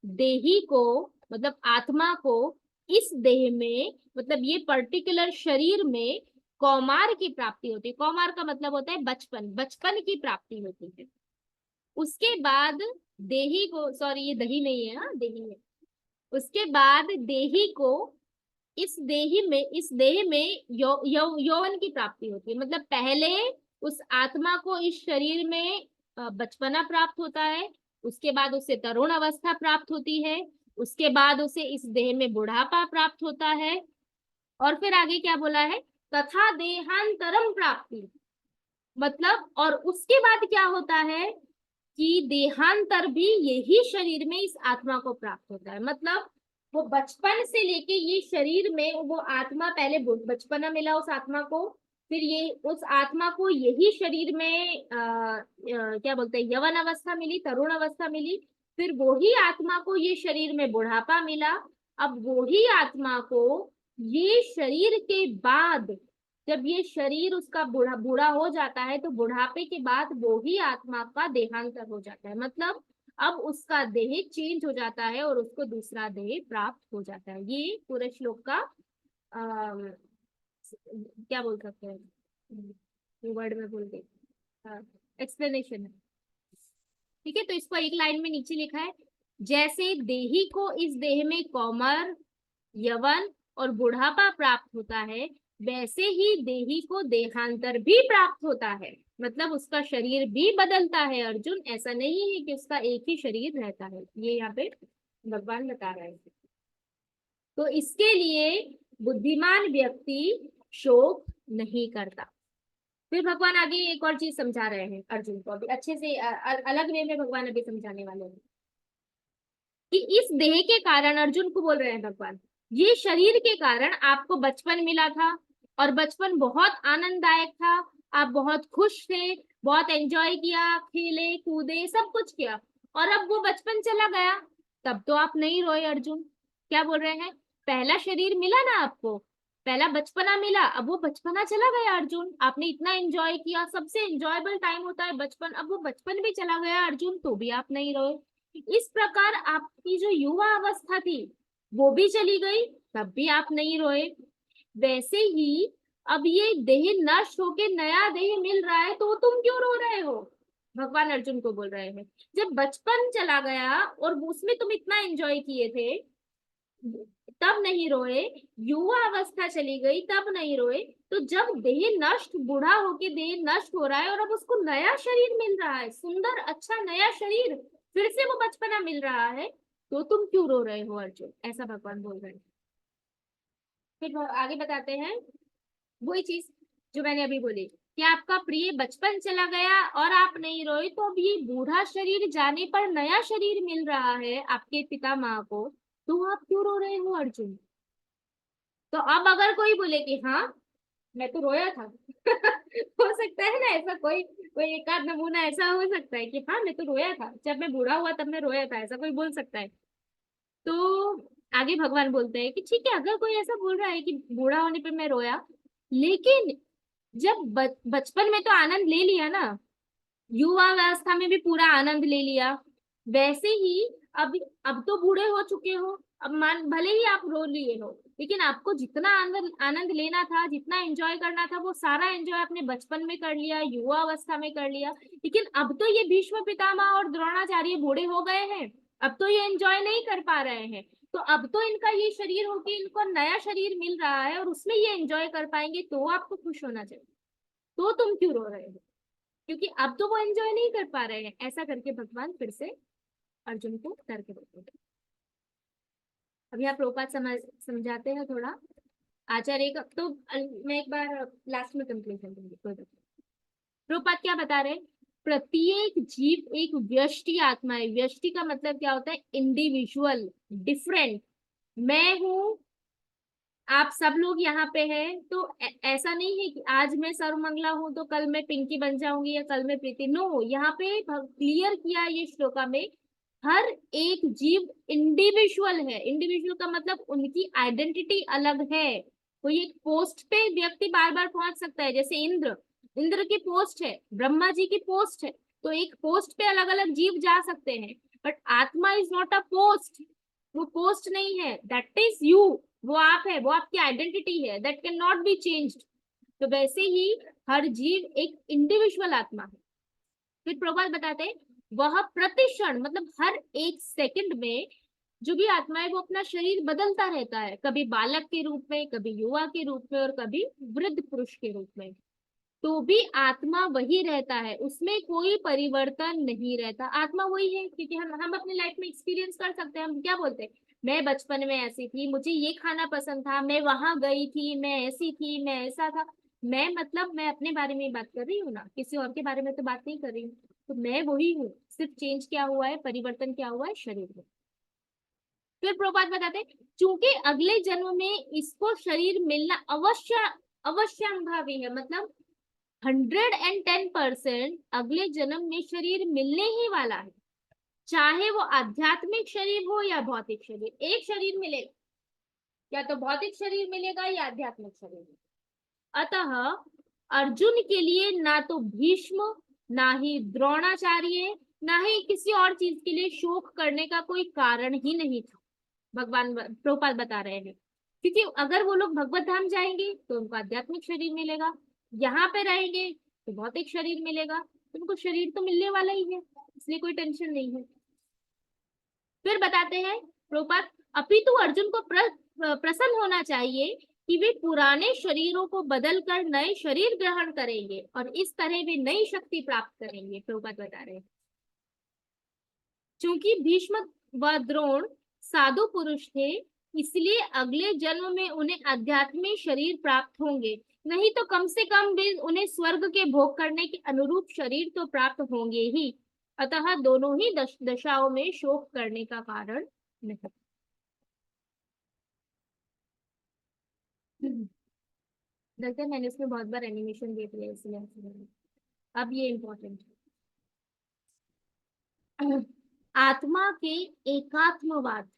देही को मतलब आत्मा को इस देह में, मतलब ये पर्टिकुलर शरीर में कौमार की प्राप्ति होती है। कौमार का मतलब होता है बचपन, बचपन की प्राप्ति होती है। उसके बाद देही को, सॉरी ये दही नहीं है, हाँ देही है। उसके बाद देही को इस देही में, इस देह में यौवन की प्राप्ति होती है। मतलब पहले उस आत्मा को इस शरीर में बचपना प्राप्त होता है, उसके बाद उसे तरुण अवस्था प्राप्त होती है, उसके बाद उसे इस देह में बुढ़ापा प्राप्त होता है, और फिर आगे क्या बोला है, तथा देहांतरम प्राप्ति, मतलब और उसके बाद क्या होता है कि देहांतर भी यही शरीर में इस आत्मा को प्राप्त होता है। मतलब वो बचपन से लेके ये शरीर में वो आत्मा, पहले बचपना मिला उस आत्मा को, फिर ये उस आत्मा को यही शरीर में क्या बोलते हैं, यवन अवस्था मिली, तरुण अवस्था मिली, फिर वही आत्मा को ये शरीर में बुढ़ापा मिला। अब वही आत्मा को ये शरीर के बाद, जब ये शरीर उसका बूढ़ा बूढ़ा हो जाता है, तो बुढ़ापे के बाद वो ही आत्मा का देहांतर हो जाता है। मतलब अब उसका देह चेंज हो जाता है और उसको दूसरा देह प्राप्त हो जाता है। ये पूरे श्लोक का क्या बोल सकते हैं, वर्ड में बोल के एक्सप्लेनेशन है। ठीक है, तो इसको एक लाइन में नीचे लिखा है, जैसे देही को इस देह में कौमार, यवन और बुढ़ापा प्राप्त होता है, वैसे ही देही को देहांतर भी प्राप्त होता है। मतलब उसका शरीर भी बदलता है अर्जुन, ऐसा नहीं है कि उसका एक ही शरीर रहता है। ये यहाँ पे भगवान बता रहे हैं। तो इसके लिए बुद्धिमान व्यक्ति शोक नहीं करता। फिर भगवान आगे एक और चीज समझा रहे हैं अर्जुन को, अभी अच्छे से अलग वे में भगवान अभी समझाने वाले हैं कि इस देह के कारण, अर्जुन को बोल रहे हैं भगवान, ये शरीर के कारण आपको बचपन मिला था, और बचपन बहुत आनंददायक था, आप बहुत खुश थे, बहुत एंजॉय किया, खेले कूदे सब कुछ किया, और अब वो बचपन चला गया, तब तो आप नहीं रोए अर्जुन। क्या बोल रहे हैं, पहला शरीर मिला ना आपको, पहला बचपना मिला, अब वो बचपना चला गया अर्जुन, आपने इतना एंजॉय किया, सबसे एंजॉयबल टाइम होता है बचपन, अब वो बचपन भी चला गया अर्जुन, तो भी आप नहीं रोए। इस प्रकार आपकी जो युवा अवस्था थी वो भी चली गई, तब भी आप नहीं रोए। वैसे ही अब ये देह नष्ट होके नया देह मिल रहा है, तो तुम क्यों रो रहे हो, भगवान अर्जुन को बोल रहे हैं। जब बचपन चला गया और उसमें तुम इतना एंजॉय किए थे, तब नहीं रोए, युवा अवस्था चली गई तब नहीं रोए, तो जब देह नष्ट, बूढ़ा होके देह नष्ट हो रहा है और अब उसको नया शरीर मिल रहा है, सुंदर अच्छा नया शरीर, फिर से वो बचपना मिल रहा है, तो तुम क्यों रो रहे हो अर्जुन, ऐसा भगवान बोल रहे हैं। फिर आगे बताते हैं वही चीज जो मैंने अभी बोली कि आपका प्रिय बचपन चला गया और आप नहीं रोए, तो अब ये बूढ़ा शरीर जाने पर नया शरीर मिल रहा है आपके पिता माँ को, तो आप क्यों रो रहे हो अर्जुन। तो अब अगर कोई बोले कि हाँ मैं तो रोया था हो सकता है ना ऐसा, कोई कोई एक आध नमूना ऐसा हो सकता है कि हाँ मैं तो रोया था, जब मैं बूढ़ा हुआ तब मैं रोया था, ऐसा कोई बोल सकता है। तो आगे भगवान बोलते हैं कि ठीक है, अगर कोई ऐसा बोल रहा है कि बूढ़ा होने पे मैं रोया, लेकिन जब बचपन में तो आनंद ले लिया ना, युवा अवस्था में भी पूरा आनंद ले लिया, वैसे ही अब तो बूढ़े हो चुके हो, अब मान भले ही आप रो लिए हो, लेकिन आपको जितना आनंद आनंद लेना था, जितना एंजॉय करना था, वो सारा एंजॉय आपने बचपन में कर लिया, युवा अवस्था में कर लिया। लेकिन अब तो ये भीष्म पितामह और द्रोणाचार्य बूढ़े हो गए हैं, अब तो ये एंजॉय नहीं कर पा रहे हैं, तो अब तो इनका ये शरीर हो कि इनको नया शरीर मिल रहा है और उसमें ये एंजॉय कर पाएंगे, तो आपको खुश होना चाहिए। तो तुम क्यों रो रहे हो? क्योंकि अब तो वो एंजॉय नहीं कर पा रहे हैं। ऐसा करके भगवान फिर से अर्जुन को तर्क देते हैं। अब यहाँ प्रभुपाद समझाते हैं थोड़ा। आचार्य का तो मैं एक बार लास्ट में कंक्लूजन दूंगी, कोई बात नहीं। प्रभुपाद क्या बता रहे हैं? प्रत्येक जीव एक व्यष्टि आत्मा है। व्यष्टि का मतलब क्या होता है? Individual, different. मैं हूं, आप सब लोग यहाँ पे हैं, तो ऐसा नहीं है कि आज मैं सर्वमंगला हूं तो कल मैं पिंकी बन जाऊंगी या कल मैं प्रीति। नो, यहाँ पे क्लियर किया है ये श्लोका में, हर एक जीव इंडिविजुअल है। इंडिविजुअल का मतलब उनकी आइडेंटिटी अलग है। कोई एक पोस्ट पे व्यक्ति बार बार पहुंच सकता है, जैसे इंद्र, इंद्र की पोस्ट है, ब्रह्मा जी की पोस्ट है, तो एक पोस्ट पे अलग अलग जीव जा सकते हैं। बट आत्मा इज नॉट अ पोस्ट, वो पोस्ट नहीं है, दैट इज यू, वो आप है, वो आपकी आइडेंटिटी है, that can not be changed. तो वैसे ही हर जीव एक इंडिविजुअल आत्मा है। फिर प्रभुपाद बताते हैं, वह प्रतिक्षण मतलब हर एक सेकंड में जो भी आत्मा है वो अपना शरीर बदलता रहता है, कभी बालक के रूप में, कभी युवा के रूप में और कभी वृद्ध पुरुष के रूप में। तो भी आत्मा वही रहता है, उसमें कोई परिवर्तन नहीं रहता। आत्मा वही है, क्योंकि हम अपनी लाइफ में एक्सपीरियंस कर सकते हैं। हम क्या बोलते हैं? मैं बचपन में ऐसी थी, मुझे ये खाना पसंद था, मैं वहां गई थी, मैं ऐसी थी, मैं ऐसा था। मैं मतलब मैं अपने बारे में ही बात कर रही हूँ ना, किसी और के बारे में तो बात नहीं कर रही हूँ। तो मैं वही हूँ, सिर्फ चेंज क्या हुआ है, परिवर्तन क्या हुआ है शरीर में। फिर प्रभुपाद बताते हैं, चूंकि अगले जन्म में इसको शरीर मिलना अवश्य अवश्यंभावी है, मतलब 110% अगले जन्म में शरीर मिलने ही वाला है, चाहे वो आध्यात्मिक शरीर हो या भौतिक शरीर। एक शरीर मिलेगा, या तो भौतिक शरीर मिलेगा या आध्यात्मिक शरीर। अतः अर्जुन के लिए ना तो भीष्म, ना ही द्रोणाचार्य, ना ही किसी और चीज के लिए शोक करने का कोई कारण ही नहीं था। भगवान प्रभुपाद बता रहे हैं, क्योंकि अगर वो लोग भगवत धाम जाएंगे तो उनको आध्यात्मिक शरीर मिलेगा, यहाँ पे रहेंगे तो भौतिक शरीर मिलेगा, तो उनको शरीर तो मिलने वाला ही है, इसलिए कोई टेंशन नहीं है। फिर बताते हैं प्रभुपाद, अपितु अर्जुन को प्रसन्न होना चाहिए कि वे पुराने शरीरों को बदलकर नए शरीर ग्रहण करेंगे और इस तरह वे नई शक्ति प्राप्त करेंगे। प्रभुपाद बता रहे हैं, क्योंकि भीष्म व द्रोण साधु पुरुष थे, इसलिए अगले जन्म में उन्हें आध्यात्मिक शरीर प्राप्त होंगे, नहीं तो कम से कम वे उन्हें स्वर्ग के भोग करने के अनुरूप शरीर तो प्राप्त होंगे ही। अतः दोनों ही दशाओं में शोक करने का कारण नहीं। देखते, मैंने इसमें बहुत बार एनिमेशन देख लिया इसलिए अब ये इम्पोर्टेंट है। आत्मा के एकात्मवाद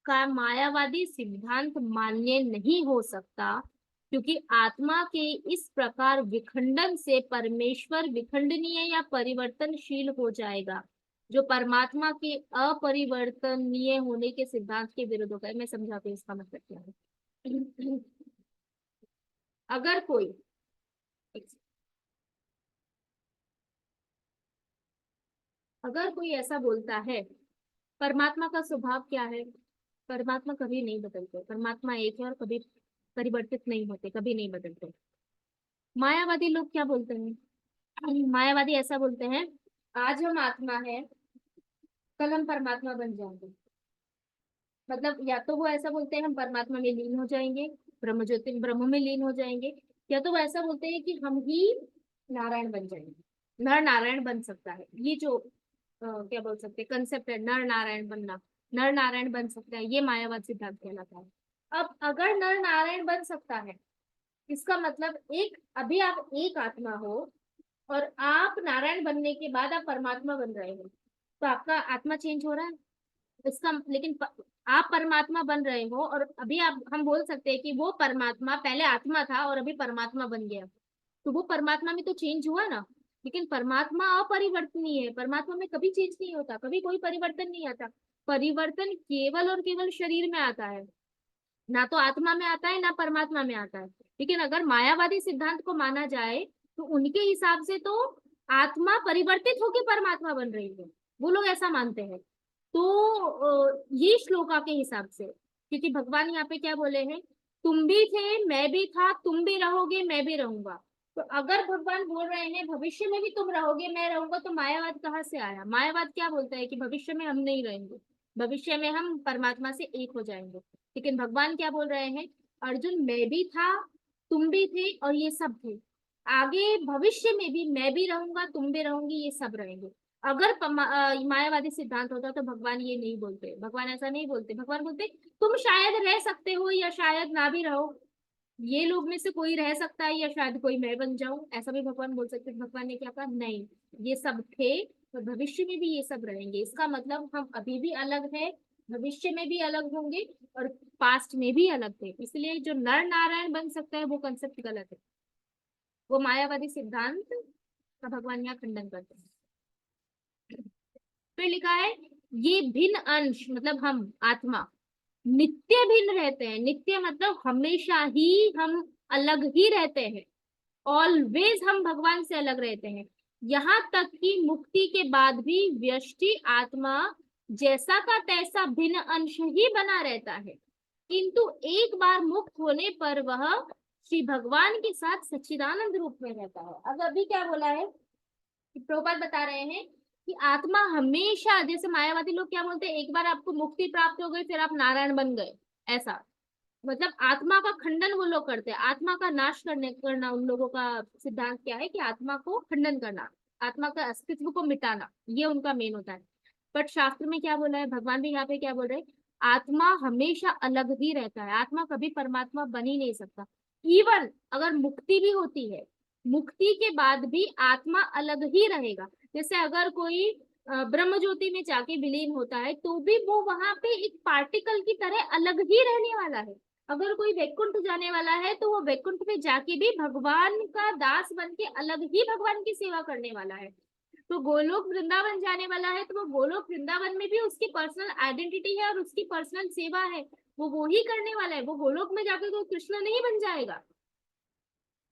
का मायावादी सिद्धांत मान्य नहीं हो सकता, क्योंकि आत्मा के इस प्रकार विखंडन से परमेश्वर विखंडनीय या परिवर्तनशील हो जाएगा, जो परमात्मा के अपरिवर्तनीय होने के सिद्धांत के विरुद्ध होगा। मैं समझाती हूँ इसका मतलब क्या है। अगर कोई अगर कोई ऐसा बोलता है, परमात्मा का स्वभाव क्या है? परमात्मा कभी नहीं बदलते, परमात्मा एक है और कभी परिवर्तित नहीं होते, कभी नहीं बदलते। मायावादी लोग क्या बोलते हैं? मायावादी ऐसा बोलते हैं, आज हम आत्मा है, कल हम परमात्मा बन जाएंगे। मतलब या तो वो ऐसा बोलते हैं हम परमात्मा में लीन हो जाएंगे, ब्रह्म ज्योति ब्रह्म में लीन हो जाएंगे, या तो वो ऐसा बोलते हैं कि हम ही नारायण बन जाएंगे। नर नारायण बन सकता है, ये जो क्या बोल सकते हैं कंसेप्ट है, नर नारायण बनना, नर नारायण बन सकता है, ये मायावाद सिद्धांत कहलाता है। अब अगर नर नारायण बन सकता है, इसका मतलब एक अभी आप एक आत्मा हो और आप नारायण बनने के बाद आप परमात्मा बन रहे हो, तो आपका आत्मा चेंज हो रहा है? इसका लेकिन आप परमात्मा बन रहे हो, और अभी आप हम बोल सकते हैं कि वो परमात्मा पहले आत्मा था और अभी परमात्मा बन गया, तो वो परमात्मा में तो चेंज हुआ ना। लेकिन परमात्मा अपरिवर्तनीय है, परमात्मा में कभी चेंज नहीं होता, कभी कोई परिवर्तन नहीं आता। परिवर्तन केवल और केवल शरीर में आता है, ना तो आत्मा में आता है ना परमात्मा में आता है। लेकिन अगर मायावादी सिद्धांत को माना जाए तो उनके हिसाब से तो आत्मा परिवर्तित होकर परमात्मा बन रही है, वो लोग ऐसा मानते हैं। तो ये श्लोका के हिसाब से, क्योंकि भगवान यहाँ पे क्या बोले हैं, तुम भी थे मैं भी था, तुम भी रहोगे मैं भी रहूंगा। तो अगर भगवान बोल रहे हैं भविष्य में भी तुम रहोगे मैं रहूंगा, तो मायावाद कहाँ से आया? मायावाद क्या बोलता है कि भविष्य में हम नहीं रहेंगे, भविष्य में हम परमात्मा से एक हो जाएंगे। लेकिन भगवान क्या बोल रहे हैं, अर्जुन मैं भी था, तुम भी थे और ये सब थे, आगे भविष्य में भी मैं भी रहूंगा तुम भी रहोगी, ये सब रहेंगे। अगर मायावादी सिद्धांत होता तो भगवान ये नहीं बोलते, भगवान ऐसा नहीं बोलते। भगवान बोलते तुम शायद रह सकते हो या शायद ना भी रहो, ये लोग में से कोई रह सकता है या शायद कोई मैं बन जाऊं, ऐसा भी भगवान बोल सकते। भगवान ने क्या कहा, नहीं, ये सब थे और भविष्य में भी ये सब रहेंगे। इसका मतलब हम अभी भी अलग है, भविष्य में भी अलग होंगे और पास्ट में भी अलग थे। इसलिए जो नर नारायण बन सकता है वो कंसेप्ट गलत है, वो मायावादी सिद्धांत का भगवान यहाँ खंडन करते हैं। फिर लिखा है ये भिन्न अंश, मतलब हम आत्मा नित्य भिन्न रहते हैं। नित्य मतलब हमेशा ही हम अलग ही रहते हैं, ऑलवेज हम भगवान से अलग रहते हैं। यहाँ तक कि मुक्ति के बाद भी व्यष्टि आत्मा जैसा का तैसा भिन्न अंश ही बना रहता है, किंतु एक बार मुक्त होने पर वह श्री भगवान के साथ सच्चिदानंद रूप में रहता है। अब अभी क्या बोला है कि प्रभुपाद बता रहे हैं कि आत्मा हमेशा, जैसे मायावादी लोग क्या बोलते हैं, एक बार आपको मुक्ति प्राप्त हो गई फिर आप नारायण बन गए, ऐसा मतलब आत्मा का खंडन वो लोग करते हैं। आत्मा का नाश करना उन लोगों का सिद्धांत क्या है कि आत्मा को खंडन करना, आत्मा का अस्तित्व को मिटाना, ये उनका मेन होता है। बट शास्त्र में क्या बोला है, भगवान भी यहाँ पे क्या बोल रहे हैं, आत्मा हमेशा अलग ही रहता है, आत्मा कभी परमात्मा बन ही नहीं सकता। इवन अगर मुक्ति भी होती है, मुक्ति के बाद भी आत्मा अलग ही रहेगा। जैसे अगर कोई ब्रह्म ज्योति में जाके विलीन होता है तो भी वो वहां पे एक पार्टिकल की तरह अलग ही रहने वाला है। अगर कोई वैकुंठ जाने वाला है तो वो वैकुंठ में जाके भी भगवान का दास बन के अलग ही भगवान की सेवा करने वाला है। तो गोलोक वृंदावन जाने वाला है तो वो गोलोक वृंदावन में भी उसकी पर्सनल आइडेंटिटी है और उसकी पर्सनल सेवा है, वो ही करने वाला है। वो गोलोक में जाके कोई कृष्ण नहीं बन जाएगा।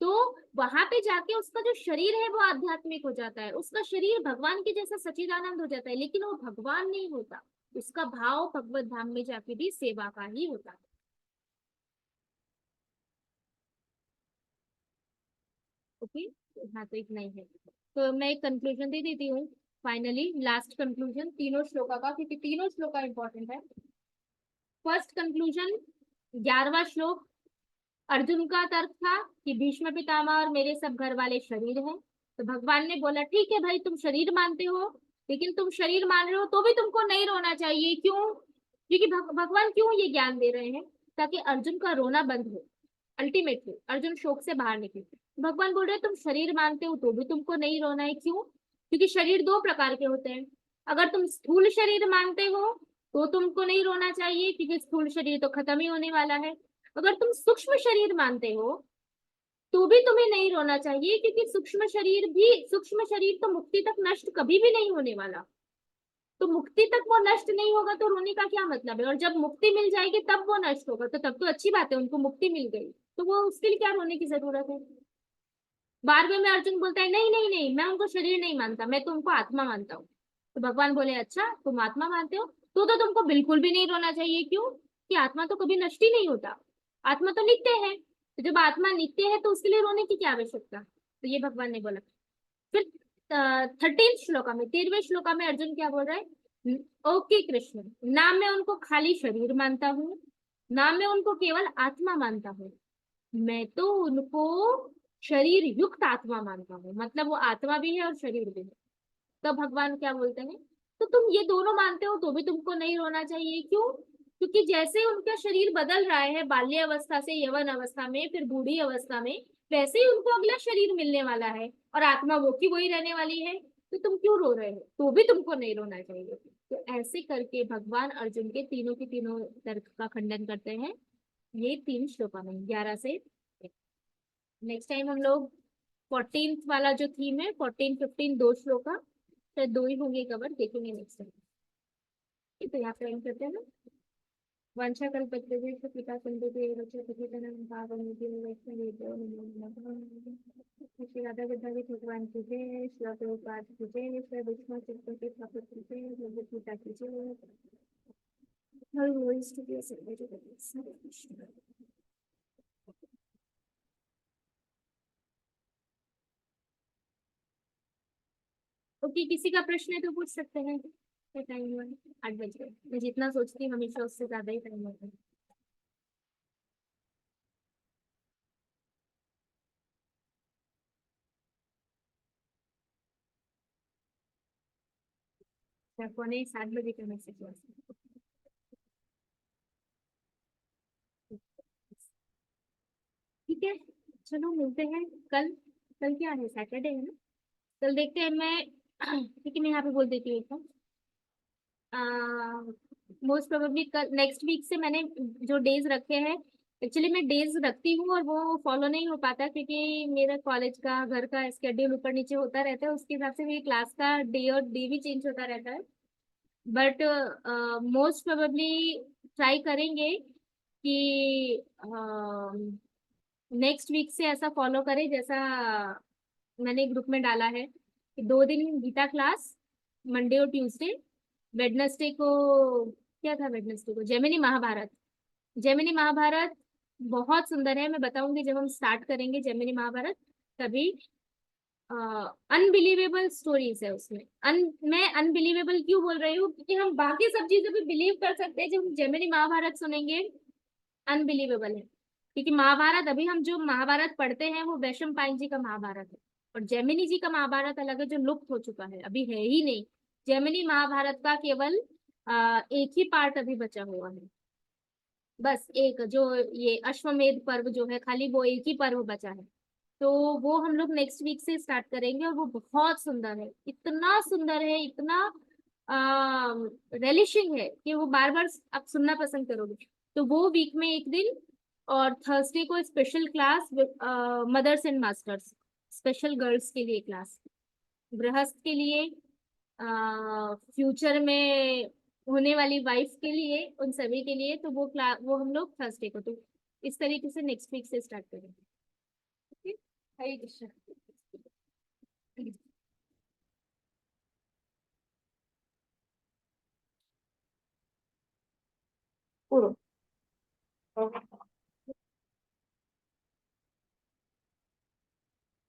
तो वहां पे जाके उसका जो शरीर है वो आध्यात्मिक हो जाता है, उसका शरीर भगवान के जैसा सच्चिदानंद हो जाता है, लेकिन वो भगवान नहीं होता, उसका भाव भगवत धाम में जाके भी सेवा का ही होता है। ओके, हाँ तो इतना ही है। तो मैं एक कंक्लूजन दे देती हूँ, फाइनली लास्ट कंक्लूजन तीनों श्लोका का, क्योंकि तीनों श्लोका इंपॉर्टेंट है। फर्स्ट कंक्लूजन 11वां श्लोक, अर्जुन का तर्क था कि भीष्म पितामह और मेरे सब घर वाले शरीर हैं। तो भगवान ने बोला ठीक है भाई, तुम शरीर मानते हो, लेकिन तुम शरीर मान रहे हो तो भी तुमको नहीं रोना चाहिए। क्यों? क्योंकि भगवान क्यों ये ज्ञान दे रहे हैं, ताकि अर्जुन का रोना बंद हो, अल्टीमेटली अर्जुन शोक से बाहर निकले। भगवान बोल रहे हैं तुम शरीर मानते हो तो भी तुमको नहीं रोना है। क्यों? क्योंकि शरीर दो प्रकार के होते हैं। अगर तुम स्थूल शरीर मानते हो तो तुमको नहीं रोना चाहिए, क्योंकि स्थूल शरीर तो खत्म ही होने वाला है। अगर तुम सूक्ष्म शरीर मानते हो तो भी तुम्हें नहीं रोना चाहिए, क्योंकि सूक्ष्म शरीर तो मुक्ति तक नष्ट कभी भी नहीं होने वाला। तो मुक्ति तक वो नष्ट नहीं होगा तो रोने का क्या मतलब है? और जब मुक्ति मिल जाएगी तब वो नष्ट होगा, तो तब तो अच्छी बात है, उनको मुक्ति मिल गई, तो वो उसके लिए क्या रोने की जरूरत है? बार बार में अर्जुन बोलता है नहीं नहीं नहीं, मैं उनको शरीर नहीं मानता, मैं तो उनको आत्मा मानता हूँ। तो भगवान बोले अच्छा तुम आत्मा मानते हो तो तुमको बिल्कुल भी नहीं रोना चाहिए। क्यों? कि आत्मा तो कभी नष्ट ही नहीं होता, आत्मा तो नित्य है। तो जब आत्मा नित्य है तो उसके लिए रोने की क्या आवश्यकता? तो ये भगवान ने बोला। फिर 13 श्लोका में, 13वें श्लोका में अर्जुन क्या बोल रहा है, ओके कृष्ण, ना मैं उनको खाली शरीर मानता हूँ, ना मैं उनको केवल आत्मा मानता हूँ, मैं तो उनको शरीर युक्त आत्मा मानता हूँ, मतलब वो आत्मा भी है और शरीर भी है। तो भगवान क्या बोलते हैं, तो तुम ये दोनों मानते हो तो भी तुमको नहीं रोना चाहिए। क्यों? क्योंकि जैसे उनका शरीर बदल रहा है बाल्य अवस्था से यौवन अवस्था में फिर बूढ़ी अवस्था में, वैसे ही उनको अगला शरीर मिलने वाला है और आत्मा वो की वही रहने वाली है। तो तुम क्यों रो रहे हो, तो भी तुमको नहीं रोना चाहिए। तो ऐसे करके भगवान अर्जुन के तीनों की तीनों तर्क का खंडन करते हैं ये 3 श्लोका में, 11 से। नेक्स्ट टाइम हम लोग 14th वाला जो थीम है, 14 15 2 श्लोका, शायद 2 ही होंगे कवर, देखेंगे नेक्स्ट टाइम। तो यहाँ पे एंड करते हैं ना। वंशा कल्पतरुभ्यश्च कृपा सिन्धुभ्यो एव च पतितानां पावनेभ्यो वैष्णवेभ्यो नमो नमः। श्री राधा गदाधर भगवान की जय, श्री प्रभुपाद की जय, श्री विष्णु चित्तों के ठाकुर की जय, भगवत गीता की जय। हर voice to be serve. Okay, किसी का प्रश्न है तो पूछ सकते हैं। क्या टाइम हुआ है? 8 बज गए। मैं जितना सोचती हूँ हमेशा उससे ज्यादा ही टाइम होता है। मैं 6:45 का मैसेज हुआ। ठीक है, चलो मिलते हैं कल। कल क्या है, सैटरडे है ना। कल देखते हैं। मैं ठीक है, मैं यहाँ पे बोल देती हूँ एकदम। मोस्ट प्रोबेबली कल, नेक्स्ट वीक से मैंने जो डेज रखे हैं, एक्चुअली मैं डेज रखती हूँ और वो फॉलो नहीं हो पाता क्योंकि मेरा कॉलेज का घर का स्केड्यूल ऊपर नीचे होता रहता है, उसके हिसाब से मेरी क्लास का डे और डे भी चेंज होता रहता है। बट मोस्ट प्रोबेबली ट्राई करेंगे कि नेक्स्ट वीक से ऐसा फॉलो करें जैसा मैंने ग्रुप में डाला है कि 2 दिन गीता क्लास, मंडे और ट्यूसडे। वेडनेसडे को क्या था, वेडनेसडे को जेमिनी महाभारत। जेमिनी महाभारत बहुत सुंदर है, मैं बताऊंगी जब हम स्टार्ट करेंगे जेमिनी महाभारत तभी। अनबिलीवेबल स्टोरीज है उसमें। मैं अनबिलीवेबल क्यों बोल रही हूँ क्योंकि हम बाकी सब चीजों पे बिलीव कर सकते हैं, जब हम जेमिनी महाभारत सुनेंगे अनबिलीवेबल है। क्योंकि महाभारत, अभी हम जो महाभारत पढ़ते हैं वो वैशम पायन जी का महाभारत है, और जेमिनी जी का महाभारत अलग है जो लुप्त हो चुका है, अभी है ही नहीं। जेमिनी महाभारत का केवल एक ही पार्ट अभी बचा हुआ है, बस एक जो ये अश्वमेध पर्व जो है, खाली वो एक ही पर्व बचा है। तो वो हम लोग नेक्स्ट वीक से स्टार्ट करेंगे और वो बहुत सुंदर है, इतना सुंदर है, इतना रेलिशिंग है कि वो बार बार आप सुनना पसंद करोगे। तो वो वीक में एक दिन, और थर्सडे को special class mothers and masters, special girls के लिए क्लास, गृहस्थ के लिए, फ्यूचर में होने वाली वाइफ के लिए, उन सभी के लिए। तो वो क्लास वो हम लोग थर्सडे को, तो इस तरीके से नेक्स्ट वीक से स्टार्ट करेंगे। ओके, हरे कृष्ण।